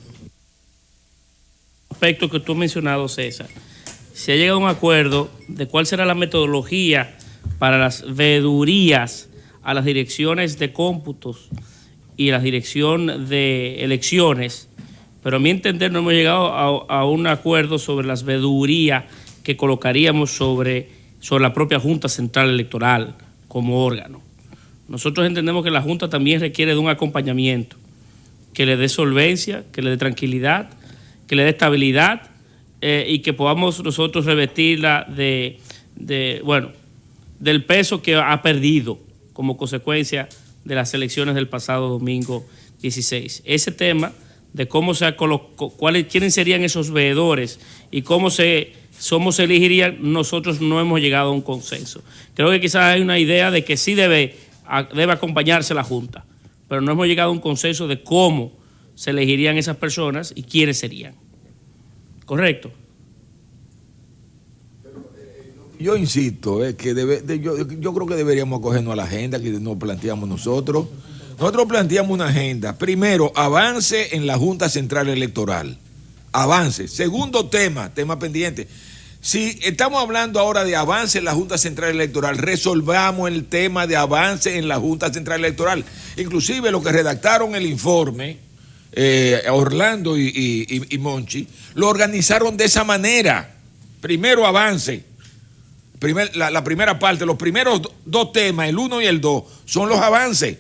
Aspecto que tú has mencionado, César. Se ha llegado a un acuerdo de cuál será la metodología para las veedurías a las direcciones de cómputos y la dirección de elecciones, pero a mi entender no hemos llegado a un acuerdo sobre las veedurías que colocaríamos sobre la propia Junta Central Electoral como órgano. Nosotros entendemos que la Junta también requiere de un acompañamiento que le dé solvencia, que le dé tranquilidad, que le dé estabilidad y que podamos nosotros revestirla del peso que ha perdido como consecuencia de las elecciones del pasado domingo 16. Ese tema de cómo quiénes serían esos veedores y cómo se elegirían, nosotros no hemos llegado a un consenso. Creo que quizás hay una idea de que sí debe acompañarse la Junta, pero no hemos llegado a un consenso de cómo se elegirían esas personas y quiénes serían. ¿Correcto? Yo insisto, que yo creo que deberíamos acogernos a la agenda que nos planteamos nosotros. Nosotros planteamos una agenda. Primero, avance en la Junta Central Electoral. Avance. Segundo tema pendiente. Si estamos hablando ahora de avance en la Junta Central Electoral, resolvamos el tema de avance en la Junta Central Electoral. Inclusive lo que redactaron el informe, Orlando y Monchi, lo organizaron de esa manera. Primero avance. La primera parte, los primeros 2 temas, el 1 y el 2, son los avances.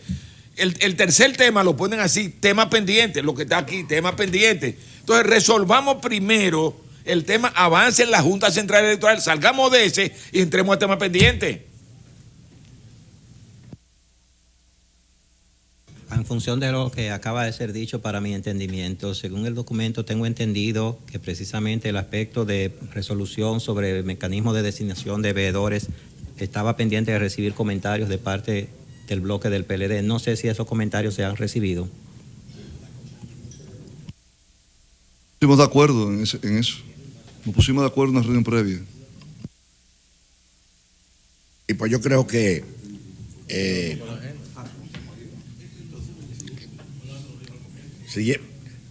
El tercer tema lo ponen así, tema pendiente, lo que está aquí, tema pendiente. Entonces resolvamos primero el tema avance en la Junta Central Electoral, salgamos de ese y entremos al tema pendiente. En función de lo que acaba de ser dicho, para mi entendimiento, según el documento tengo entendido que precisamente el aspecto de resolución sobre el mecanismo de designación de veedores estaba pendiente de recibir comentarios de parte del bloque del PLD. No sé si esos comentarios se han recibido. Estuvimos de acuerdo en eso. Nos pusimos de acuerdo en una reunión previa. Y pues yo creo que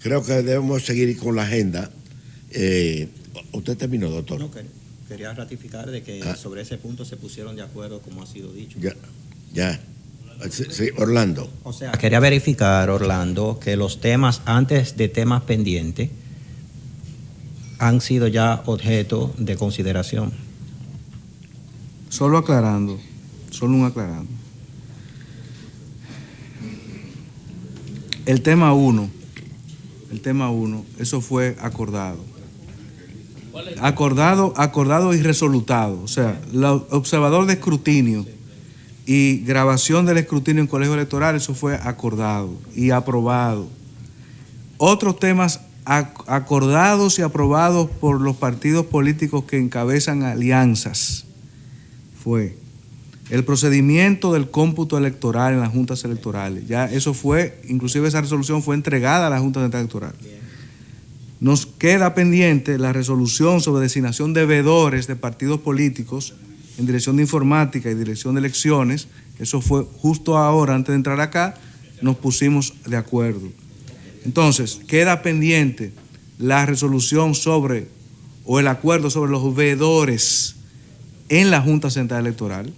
creo que debemos seguir con la agenda. ¿Usted terminó, doctor? No, quería ratificar de que sobre ese punto se pusieron de acuerdo, como ha sido dicho. Ya. Sí, Orlando. O sea, quería verificar, Orlando, que los temas antes de temas pendientes han sido ya objeto de consideración. Solo un aclarando. El tema 1, eso fue acordado. Acordado y resultado. O sea, el observador de escrutinio y grabación del escrutinio en colegio electoral, eso fue acordado y aprobado. Otros temas acordados y aprobados por los partidos políticos que encabezan alianzas fue el procedimiento del cómputo electoral en las juntas electorales. Ya eso fue, inclusive esa resolución fue entregada a la Junta Central Electoral. Nos queda pendiente la resolución sobre designación de veedores de partidos políticos en dirección de informática y dirección de elecciones. Eso fue justo ahora, antes de entrar acá, nos pusimos de acuerdo. Entonces, queda pendiente la resolución sobre, o el acuerdo sobre los veedores en la Junta Central Electoral.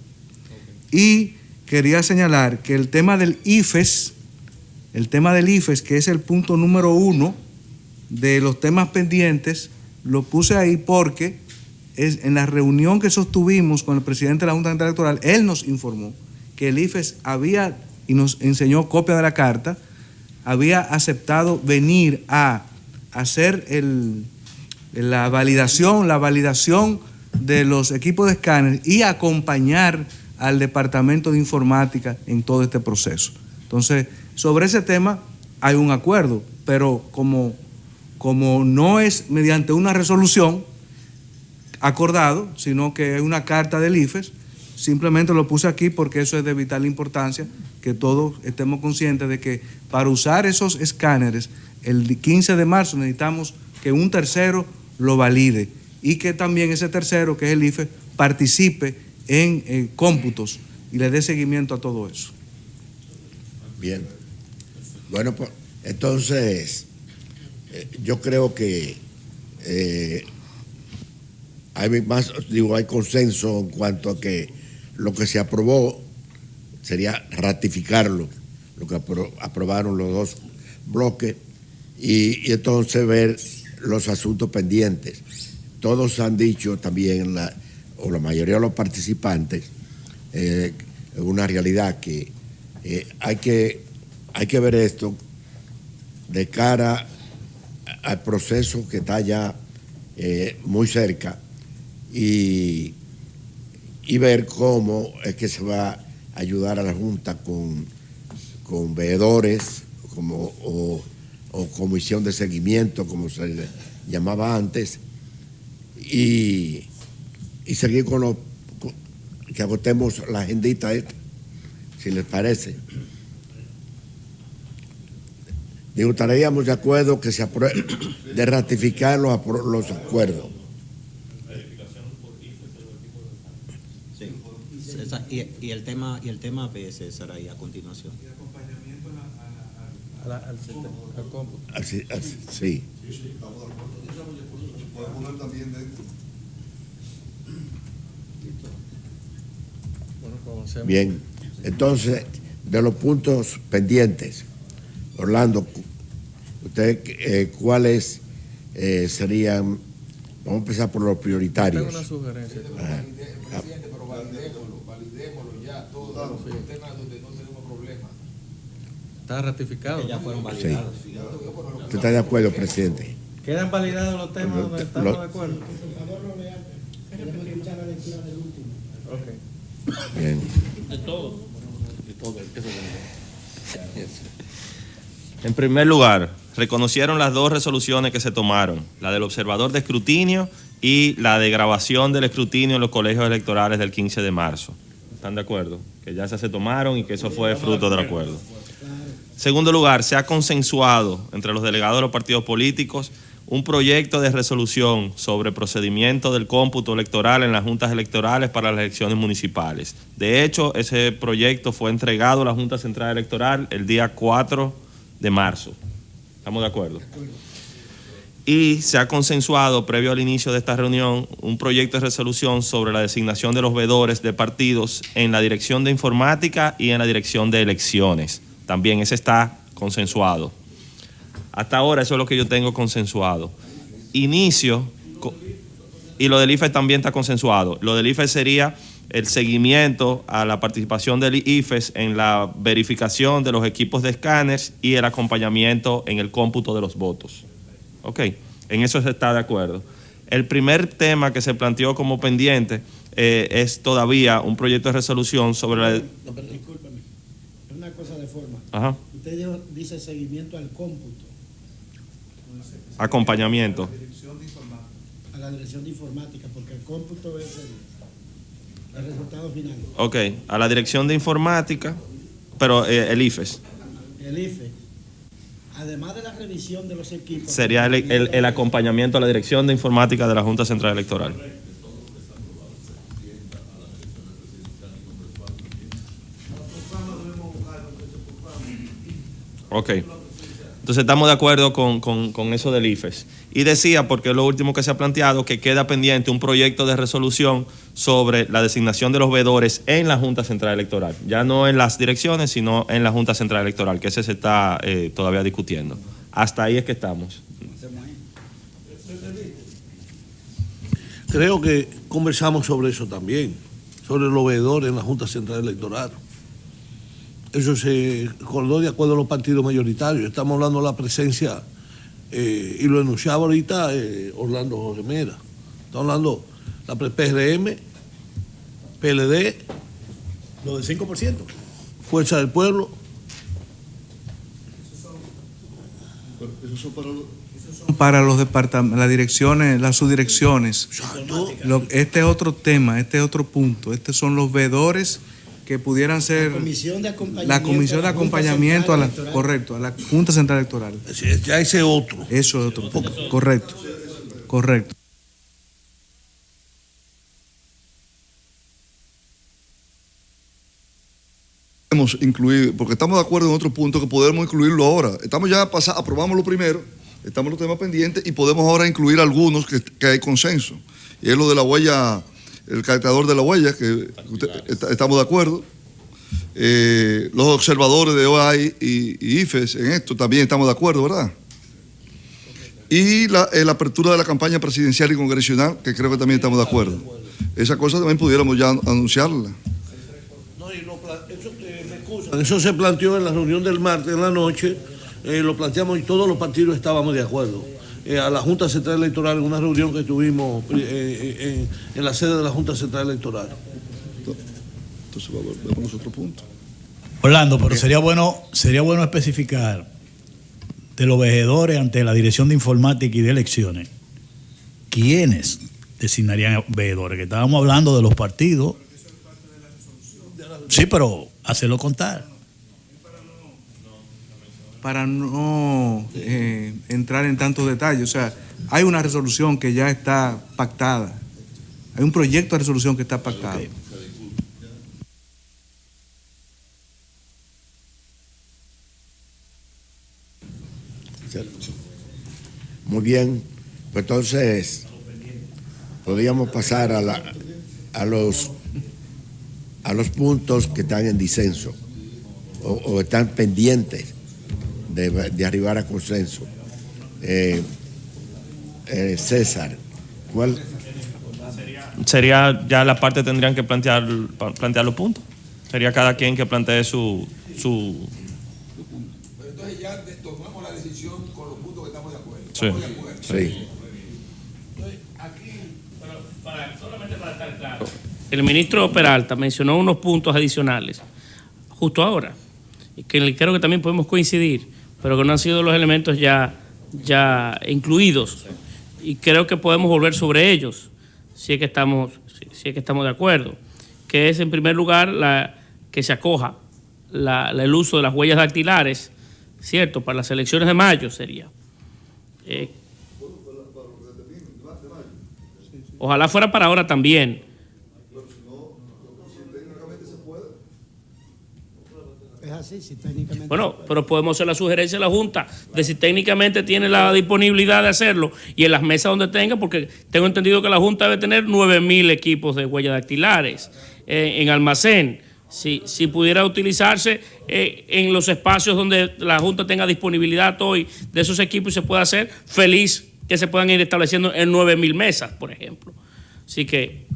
Y quería señalar que el tema del IFES, que es el punto número 1 de los temas pendientes, lo puse ahí porque en la reunión que sostuvimos con el presidente de la Junta Central Electoral, él nos informó que el IFES había, y nos enseñó copia de la carta, había aceptado venir a hacer la validación de los equipos de escáner y acompañar al Departamento de Informática en todo este proceso. Entonces, sobre ese tema hay un acuerdo, pero como no es mediante una resolución acordado, sino que es una carta del IFES, simplemente lo puse aquí porque eso es de vital importancia, que todos estemos conscientes de que para usar esos escáneres, el 15 de marzo necesitamos que un tercero lo valide y que también ese tercero, que es el IFES, participe en cómputos y le dé seguimiento a todo eso. Bien. Bueno, pues entonces yo creo que hay consenso en cuanto a que lo que se aprobó sería ratificarlo, lo que aprobaron los dos bloques, y entonces ver los asuntos pendientes. Todos han dicho también, o la mayoría de los participantes, es una realidad que hay que ver esto de cara al proceso que está ya muy cerca y ver cómo es que se va a ayudar a la Junta con veedores o comisión de seguimiento, como se le llamaba antes, y seguir que agotemos la agendita esta, si les parece. Digo, estaríamos de acuerdo que se apruebe, de ratificar los acuerdos. Sí. Y el tema B, César, ahí a continuación. Y acompañamiento al cómputo. Sí. Sí, estamos de acuerdo. Se puede poner también dentro. Bien, entonces, de los puntos pendientes, Orlando, ¿usted cuáles serían? Vamos a empezar por los prioritarios. Tengo una sugerencia. Presidente, pero validémoslo ya, todos los temas donde no tenemos problemas. Está ratificado. Que ya fueron validados. Sí. ¿Usted está de acuerdo, presidente? ¿Quedan validados los temas donde estamos de acuerdo? Por favor, no lean. Queremos escuchar la lectura del último. Ok. Bien. De todo. En primer lugar, reconocieron las dos resoluciones que se tomaron, la del observador de escrutinio y la de grabación del escrutinio en los colegios electorales del 15 de marzo. ¿Están de acuerdo? Que ya se tomaron y que eso fue fruto del acuerdo. Segundo lugar, se ha consensuado entre los delegados de los partidos políticos un proyecto de resolución sobre procedimiento del cómputo electoral en las juntas electorales para las elecciones municipales. De hecho, ese proyecto fue entregado a la Junta Central Electoral el día 4 de marzo. ¿Estamos de acuerdo? Y se ha consensuado, previo al inicio de esta reunión, un proyecto de resolución sobre la designación de los veedores de partidos en la Dirección de Informática y en la Dirección de Elecciones. También ese está consensuado. Hasta ahora eso es lo que yo tengo consensuado. Inicio, y lo del IFE también está consensuado. Lo del IFE sería el seguimiento a la participación del IFES en la verificación de los equipos de escáneres y el acompañamiento en el cómputo de los votos. Ok, en eso se está de acuerdo. El primer tema que se planteó como pendiente es todavía un proyecto de resolución sobre la... Discúlpame, es una cosa de forma. Ajá. Usted dice seguimiento al cómputo. Acompañamiento. A la dirección de informática, porque el cómputo es El resultado final. Ok, a la Dirección de Informática, pero el IFES. El IFE, además de la revisión de los equipos... Sería el acompañamiento a la Dirección de Informática de la Junta Central Electoral. Ok. Entonces estamos de acuerdo con eso del IFES. Y decía, porque es lo último que se ha planteado, que queda pendiente un proyecto de resolución sobre la designación de los veedores en la Junta Central Electoral. Ya no en las direcciones, sino en la Junta Central Electoral, que ese se está todavía discutiendo. Hasta ahí es que estamos. Creo que conversamos sobre eso también, sobre los veedores en la Junta Central Electoral. Eso se acordó de acuerdo a los partidos mayoritarios. Estamos hablando de la presencia, y lo enunciaba ahorita Orlando Jorge Mera. Estamos hablando de la PRM, PLD, Lo del 5%. Fuerza del Pueblo. Para los departamentos, las direcciones, las subdirecciones. Este es otro tema, este es otro punto. Estos son los veedores que pudieran ser la comisión de acompañamiento a la, correcto, a la Junta Central Electoral. Ya ese otro. Eso es otro. Correcto. Correcto. Hemos incluido, porque estamos de acuerdo en otro punto que podemos incluirlo ahora. Estamos ya aprobamos lo primero, estamos en los temas pendientes y podemos ahora incluir algunos que hay consenso. Y es lo de la huella, el caracterizador de la huella, que estamos de acuerdo. Los observadores de OAI y IFES en esto también estamos de acuerdo, ¿verdad? Y la apertura de la campaña presidencial y congresional, que creo que también estamos de acuerdo. Esa cosa también pudiéramos ya anunciarla. Eso se planteó en la reunión del martes en la noche, lo planteamos y todos los partidos estábamos de acuerdo. A la Junta Central Electoral, en una reunión que tuvimos en la sede de la Junta Central Electoral. Entonces vamos a otro punto. Orlando, pero sería bueno especificar de los veedores ante la Dirección de Informática y de Elecciones, ¿quiénes designarían veedores? Que estábamos hablando de los partidos. Sí, pero hacerlo contar. Para no entrar en tantos detalles, o sea, hay una resolución que ya está pactada. Hay un proyecto de resolución que está pactado. Okay. Muy bien, pues entonces podríamos pasar a los puntos que están en disenso o están pendientes de arribar a consenso. César, ¿cuál? Sería ya la parte tendrían que plantear los puntos. Sería cada quien que plantee su... Pero entonces ya tomamos la decisión con los puntos que estamos de acuerdo. Sí. Estamos de acuerdo. Sí. Entonces, aquí, solamente para estar claro, el ministro Peralta mencionó unos puntos adicionales justo ahora, que creo que también podemos coincidir, pero que no han sido los elementos ya incluidos, y creo que podemos volver sobre ellos si es que estamos de acuerdo, que es en primer lugar que se acoja el uso de las huellas dactilares, ¿cierto? Para las elecciones de mayo sería. Ojalá fuera para ahora también. Es así, si técnicamente... Bueno, pero podemos hacer la sugerencia a la Junta de si técnicamente tiene la disponibilidad de hacerlo y en las mesas donde tenga, porque tengo entendido que la Junta debe tener 9.000 equipos de huellas dactilares en almacén. Si pudiera utilizarse en los espacios donde la Junta tenga disponibilidad hoy de esos equipos y se pueda hacer, feliz que se puedan ir estableciendo en 9.000 mesas, por ejemplo. Así que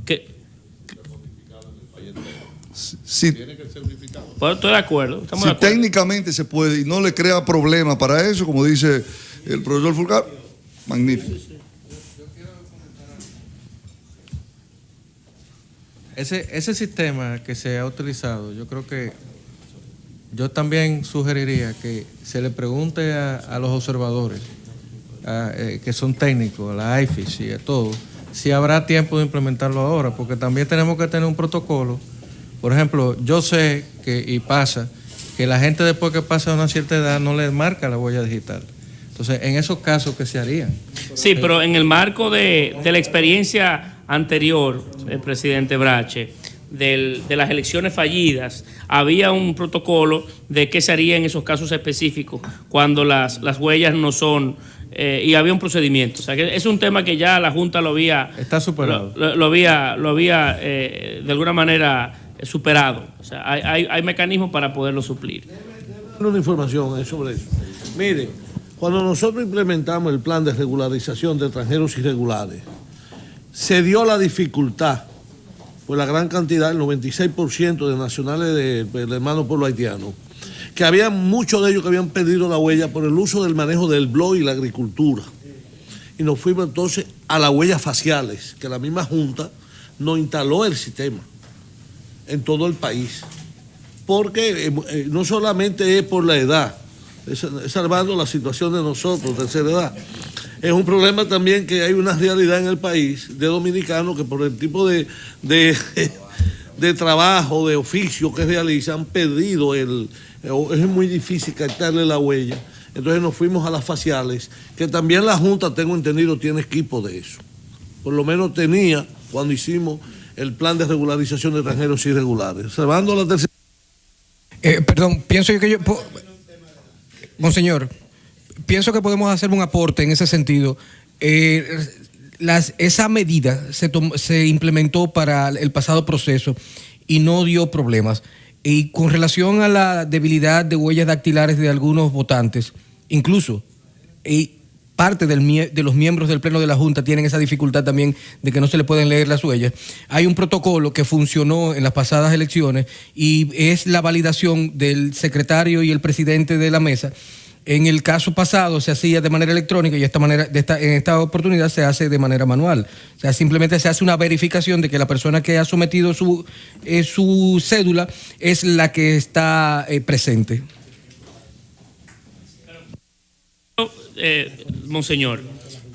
Sí, pues estoy de acuerdo. Si técnicamente se puede y no le crea problema para eso, como dice el profesor Fulcar, magnífico. Ese sistema que se ha utilizado, yo creo que yo también sugeriría que se le pregunte a los observadores, que son técnicos, a la IFES y a todos, si habrá tiempo de implementarlo ahora, porque también tenemos que tener un protocolo. Por ejemplo, yo sé que, y pasa, que la gente después que pasa una cierta edad no le marca la huella digital. Entonces, en esos casos, ¿qué se harían? Sí, pero en el marco de la experiencia anterior, el presidente Brache, de las elecciones fallidas, había un protocolo de qué se haría en esos casos específicos cuando las huellas no son, y había un procedimiento. O sea, que es un tema que ya la Junta lo había... Está superado. Lo había de alguna manera superado. O sea, hay mecanismos para poderlo suplir. Una información sobre eso. Mire, cuando nosotros implementamos el plan de regularización de extranjeros irregulares, se dio la dificultad por la gran cantidad, el 96% de nacionales del hermano pueblo haitiano, que había muchos de ellos que habían perdido la huella por el uso del manejo del blog y la agricultura. Y nos fuimos entonces a las huellas faciales, que la misma Junta nos instaló el sistema en todo el país. Porque no solamente es por la edad, es salvando la situación de nosotros, tercera edad. Es un problema también que hay una realidad en el país de dominicanos que por el tipo de trabajo, de oficio que realizan, han perdido es muy difícil captarle la huella. Entonces nos fuimos a las faciales, que también la Junta, tengo entendido, tiene equipo de eso. Por lo menos tenía cuando hicimos el plan de regularización de extranjeros irregulares. Salvando la tercera. Perdón, pienso yo que Monseñor, pienso que podemos hacer un aporte en ese sentido. Esa medida se implementó para el pasado proceso y no dio problemas. Y con relación a la debilidad de huellas dactilares de algunos votantes, incluso parte de los miembros del Pleno de la Junta tienen esa dificultad también de que no se le pueden leer las huellas. Hay un protocolo que funcionó en las pasadas elecciones y es la validación del secretario y el presidente de la mesa. En el caso pasado se hacía de manera electrónica y en esta oportunidad se hace de manera manual. O sea, simplemente se hace una verificación de que la persona que ha sometido su cédula es la que está presente. Monseñor,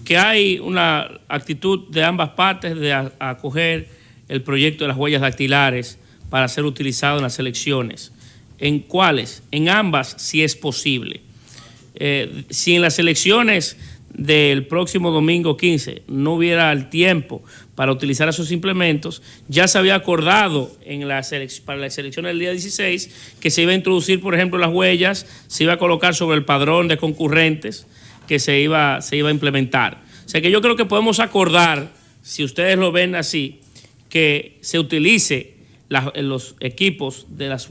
que hay una actitud de ambas partes de acoger el proyecto de las huellas dactilares para ser utilizado en las elecciones. ¿En cuáles? En ambas, si es posible. Si en las elecciones del próximo domingo 15 no hubiera el tiempo para utilizar esos implementos, ya se había acordado para las elecciones del día 16 que se iba a introducir, por ejemplo, las huellas, se iba a colocar sobre el padrón de concurrentes que se iba a implementar. O sea que yo creo que podemos acordar, si ustedes lo ven así, que se utilice los equipos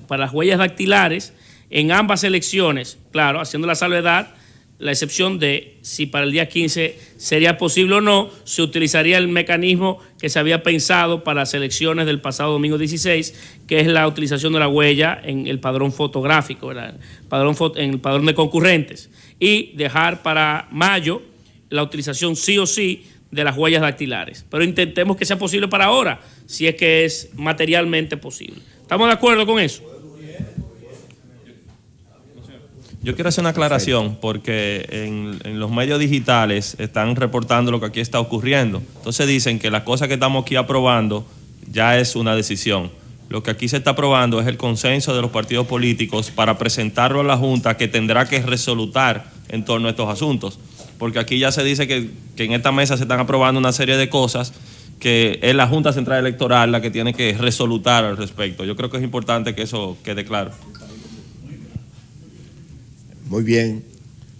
para las huellas dactilares en ambas elecciones, claro, haciendo la salvedad, la excepción de si para el día 15 sería posible o no, se utilizaría el mecanismo que se había pensado para las elecciones del pasado domingo 16, que es la utilización de la huella en el padrón fotográfico, ¿verdad? En el padrón de concurrentes, y dejar para mayo la utilización sí o sí de las huellas dactilares. Pero intentemos que sea posible para ahora, si es que es materialmente posible. ¿Estamos de acuerdo con eso? Yo quiero hacer una aclaración porque en los medios digitales están reportando lo que aquí está ocurriendo. Entonces dicen que la cosa que estamos aquí aprobando ya es una decisión. Lo que aquí se está aprobando es el consenso de los partidos políticos para presentarlo a la Junta, que tendrá que resolutar en torno a estos asuntos. Porque aquí ya se dice que en esta mesa se están aprobando una serie de cosas que es la Junta Central Electoral la que tiene que resolutar al respecto. Yo creo que es importante que eso quede claro. Muy bien.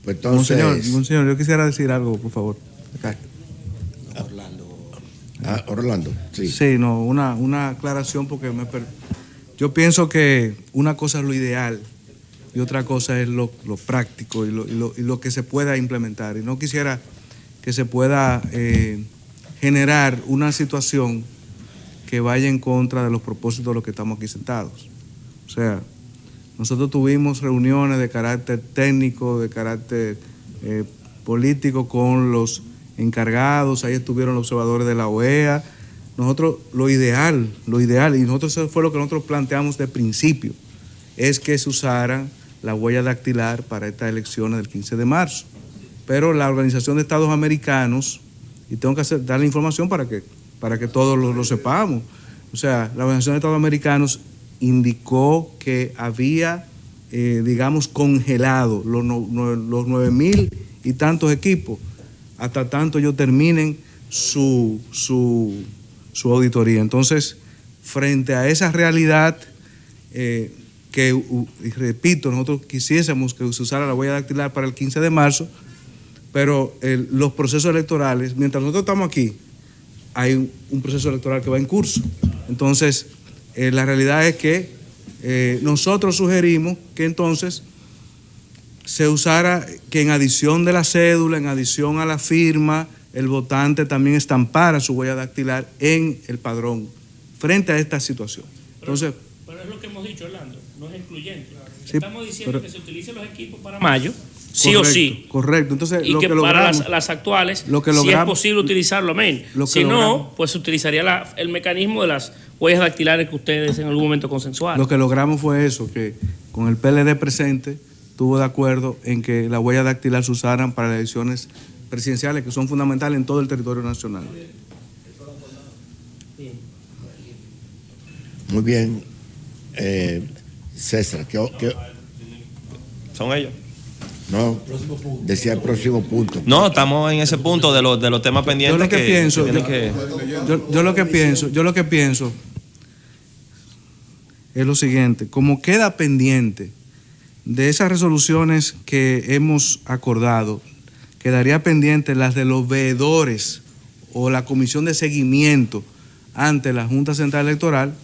Pues entonces... Monseñor, yo quisiera decir algo, por favor. Acá. Orlando, sí. Sí, no, una aclaración porque yo pienso que una cosa es lo ideal y otra cosa es lo práctico y lo que se pueda implementar. Y no quisiera que se pueda generar una situación que vaya en contra de los propósitos de los que estamos aquí sentados. O sea, nosotros tuvimos reuniones de carácter técnico, de carácter político con los encargados, ahí estuvieron los observadores de la OEA. Nosotros, lo ideal, y nosotros eso fue lo que nosotros planteamos de principio, es que se usara la huella dactilar para estas elecciones del 15 de marzo. Pero la Organización de Estados Americanos y tengo que dar la información para que todos lo sepamos. O sea, la Organización de Estados Americanos indicó que había, digamos, congelado los 9,000 y tantos equipos hasta tanto ellos terminen su auditoría. Entonces, frente a esa realidad, y repito, nosotros quisiésemos que se usara la huella dactilar para el 15 de marzo, pero los procesos electorales, mientras nosotros estamos aquí, hay un proceso electoral que va en curso. Entonces, la realidad es que nosotros sugerimos que entonces se usara que en adición de la cédula, en adición a la firma, el votante también estampara su huella dactilar en el padrón frente a esta situación. Entonces, pero es lo que hemos dicho, Orlando, no es excluyente. Sí, estamos diciendo pero, que se utilicen los equipos para mayo, sí correcto, o sí. Correcto. Entonces, Y lo que que para logramos, las actuales, lo que si es logramos, posible utilizarlo, amén. Si no, pues se utilizaría el mecanismo de las huellas dactilares que ustedes en algún momento consensuaron. lo que logramos fue eso, que con el PLD presente estuvo de acuerdo en que la huella dactilar se usaran para las elecciones presidenciales, que son fundamentales en todo el territorio nacional. Muy bien. César, ¿qué? ¿Son ellos? No, decía el próximo punto. No, estamos en ese punto de los temas pendientes. Yo lo que pienso, yo lo que pienso es lo siguiente: como queda pendiente de esas resoluciones que hemos acordado, quedaría pendiente las de los veedores o la comisión de seguimiento ante la Junta Central Electoral.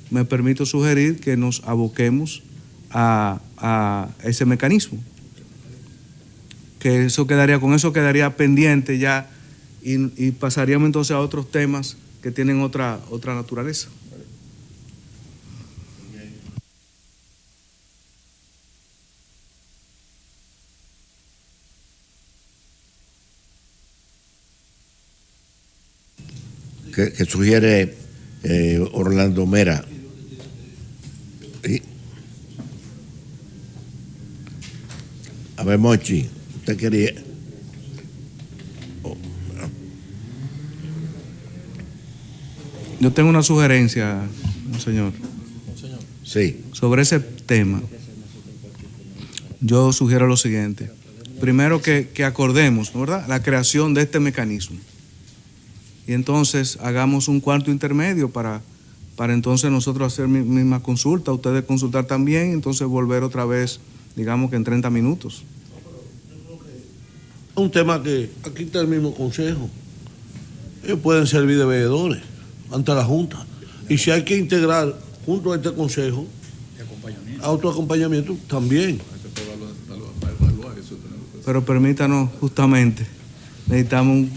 Me permito sugerir que nos aboquemos a ese mecanismo. Que con eso quedaría pendiente ya y pasaríamos entonces a otros temas que tienen otra naturaleza. Que sugiere Orlando Mera. ¿Sí? A ver, Mochi, usted quería... Yo tengo una sugerencia, señor. Sí. Sobre ese tema, yo sugiero lo siguiente. Primero que acordemos, ¿verdad?, la creación de este mecanismo. Y entonces hagamos un cuarto intermedio para entonces nosotros hacer misma consulta, ustedes consultar también, entonces volver otra vez, digamos que en 30 minutos. Un tema que aquí está el mismo consejo. Ellos pueden servir de veedores ante la Junta. Y si hay que integrar junto a este consejo autoacompañamiento, también. Pero permítanos, justamente, necesitamos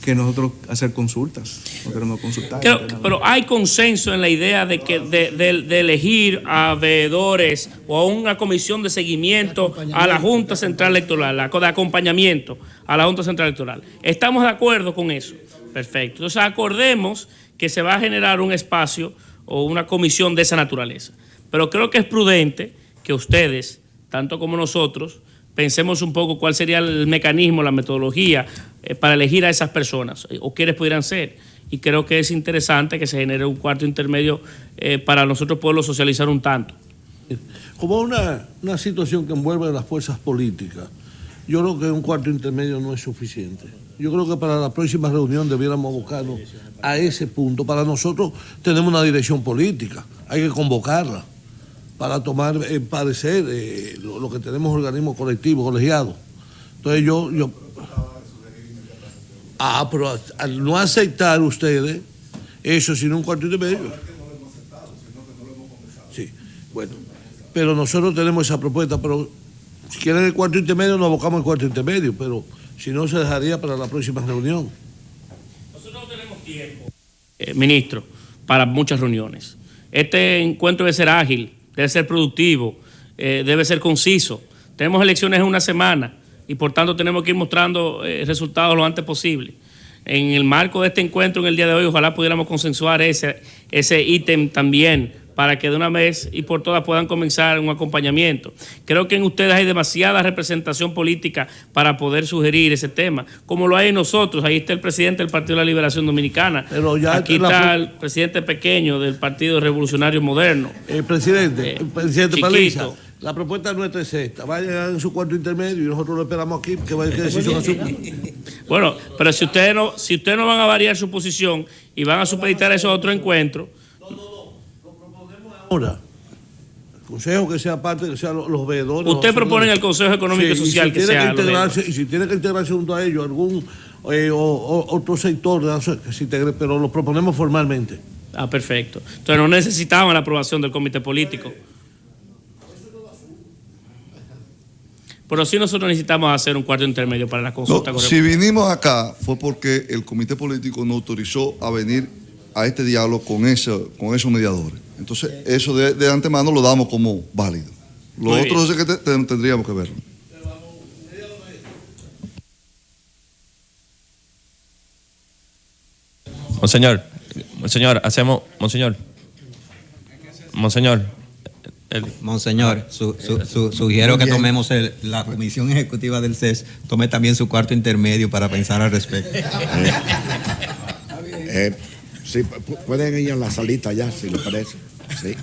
que nosotros hacer consultas, no queremos consultar. Pero hay consenso en la idea de que de elegir a veedores o a una comisión de seguimiento a la Junta Central Electoral, de acompañamiento a la Junta Central Electoral. ¿Estamos de acuerdo con eso? Perfecto. Entonces acordemos que se va a generar un espacio o una comisión de esa naturaleza. Pero creo que es prudente que ustedes, tanto como nosotros, pensemos un poco cuál sería el mecanismo, la metodología para elegir a esas personas o quiénes pudieran ser. Y creo que es interesante que se genere un cuarto intermedio para nosotros poderlo socializar un tanto. Como una situación que envuelve a las fuerzas políticas, yo creo que un cuarto intermedio no es suficiente. Yo creo que para la próxima reunión debiéramos abocarnos a ese punto. Para nosotros tenemos una dirección política, hay que convocarla para tomar parecer lo que tenemos organismos colectivos, colegiados. Entonces pero al no aceptar ustedes eso sin un cuarto intermedio. Sí, bueno, pero nosotros tenemos esa propuesta, pero si quieren el cuarto intermedio nos abocamos al cuarto intermedio, pero si no se dejaría para la próxima reunión. Nosotros no tenemos tiempo, ministro, para muchas reuniones. Este encuentro debe ser ágil, debe ser productivo, debe ser conciso. Tenemos elecciones en una semana y por tanto tenemos que ir mostrando resultados lo antes posible. En el marco de este encuentro en el día de hoy, ojalá pudiéramos consensuar ese ítem también para que de una vez y por todas puedan comenzar un acompañamiento. Creo que en ustedes hay demasiada representación política para poder sugerir ese tema, como lo hay en nosotros. Ahí está el presidente del Partido de la Liberación Dominicana. Pero ya aquí está el presidente pequeño del Partido Revolucionario Moderno. Presidente chiquito. Paliza, la propuesta nuestra es esta. Vayan en su cuarto intermedio y nosotros lo esperamos aquí, que vaya a decisión azul. Bueno, pero si ustedes no van a variar su posición y van a supeditar eso a otro encuentro. Ahora, el consejo que sea parte, que sean los veedores. Usted propone en el Consejo Económico y Social que sea los integrarse, y si tiene que integrarse junto a ellos algún otro sector, que se integre, pero lo proponemos formalmente. Ah, perfecto. Entonces no necesitaban la aprobación del comité político. Pero sí nosotros necesitamos hacer un cuarto intermedio para la consulta. No, si vinimos acá fue porque el comité político nos autorizó a venir a este diálogo con esos mediadores. Entonces, eso de antemano lo damos como válido. Lo Muy otro es que tendríamos que verlo. Monseñor, sugiero que tomemos la Comisión Ejecutiva del CES, tome también su cuarto intermedio para pensar al respecto. Sí, pueden ir a la salita ya, si les parece. Sí.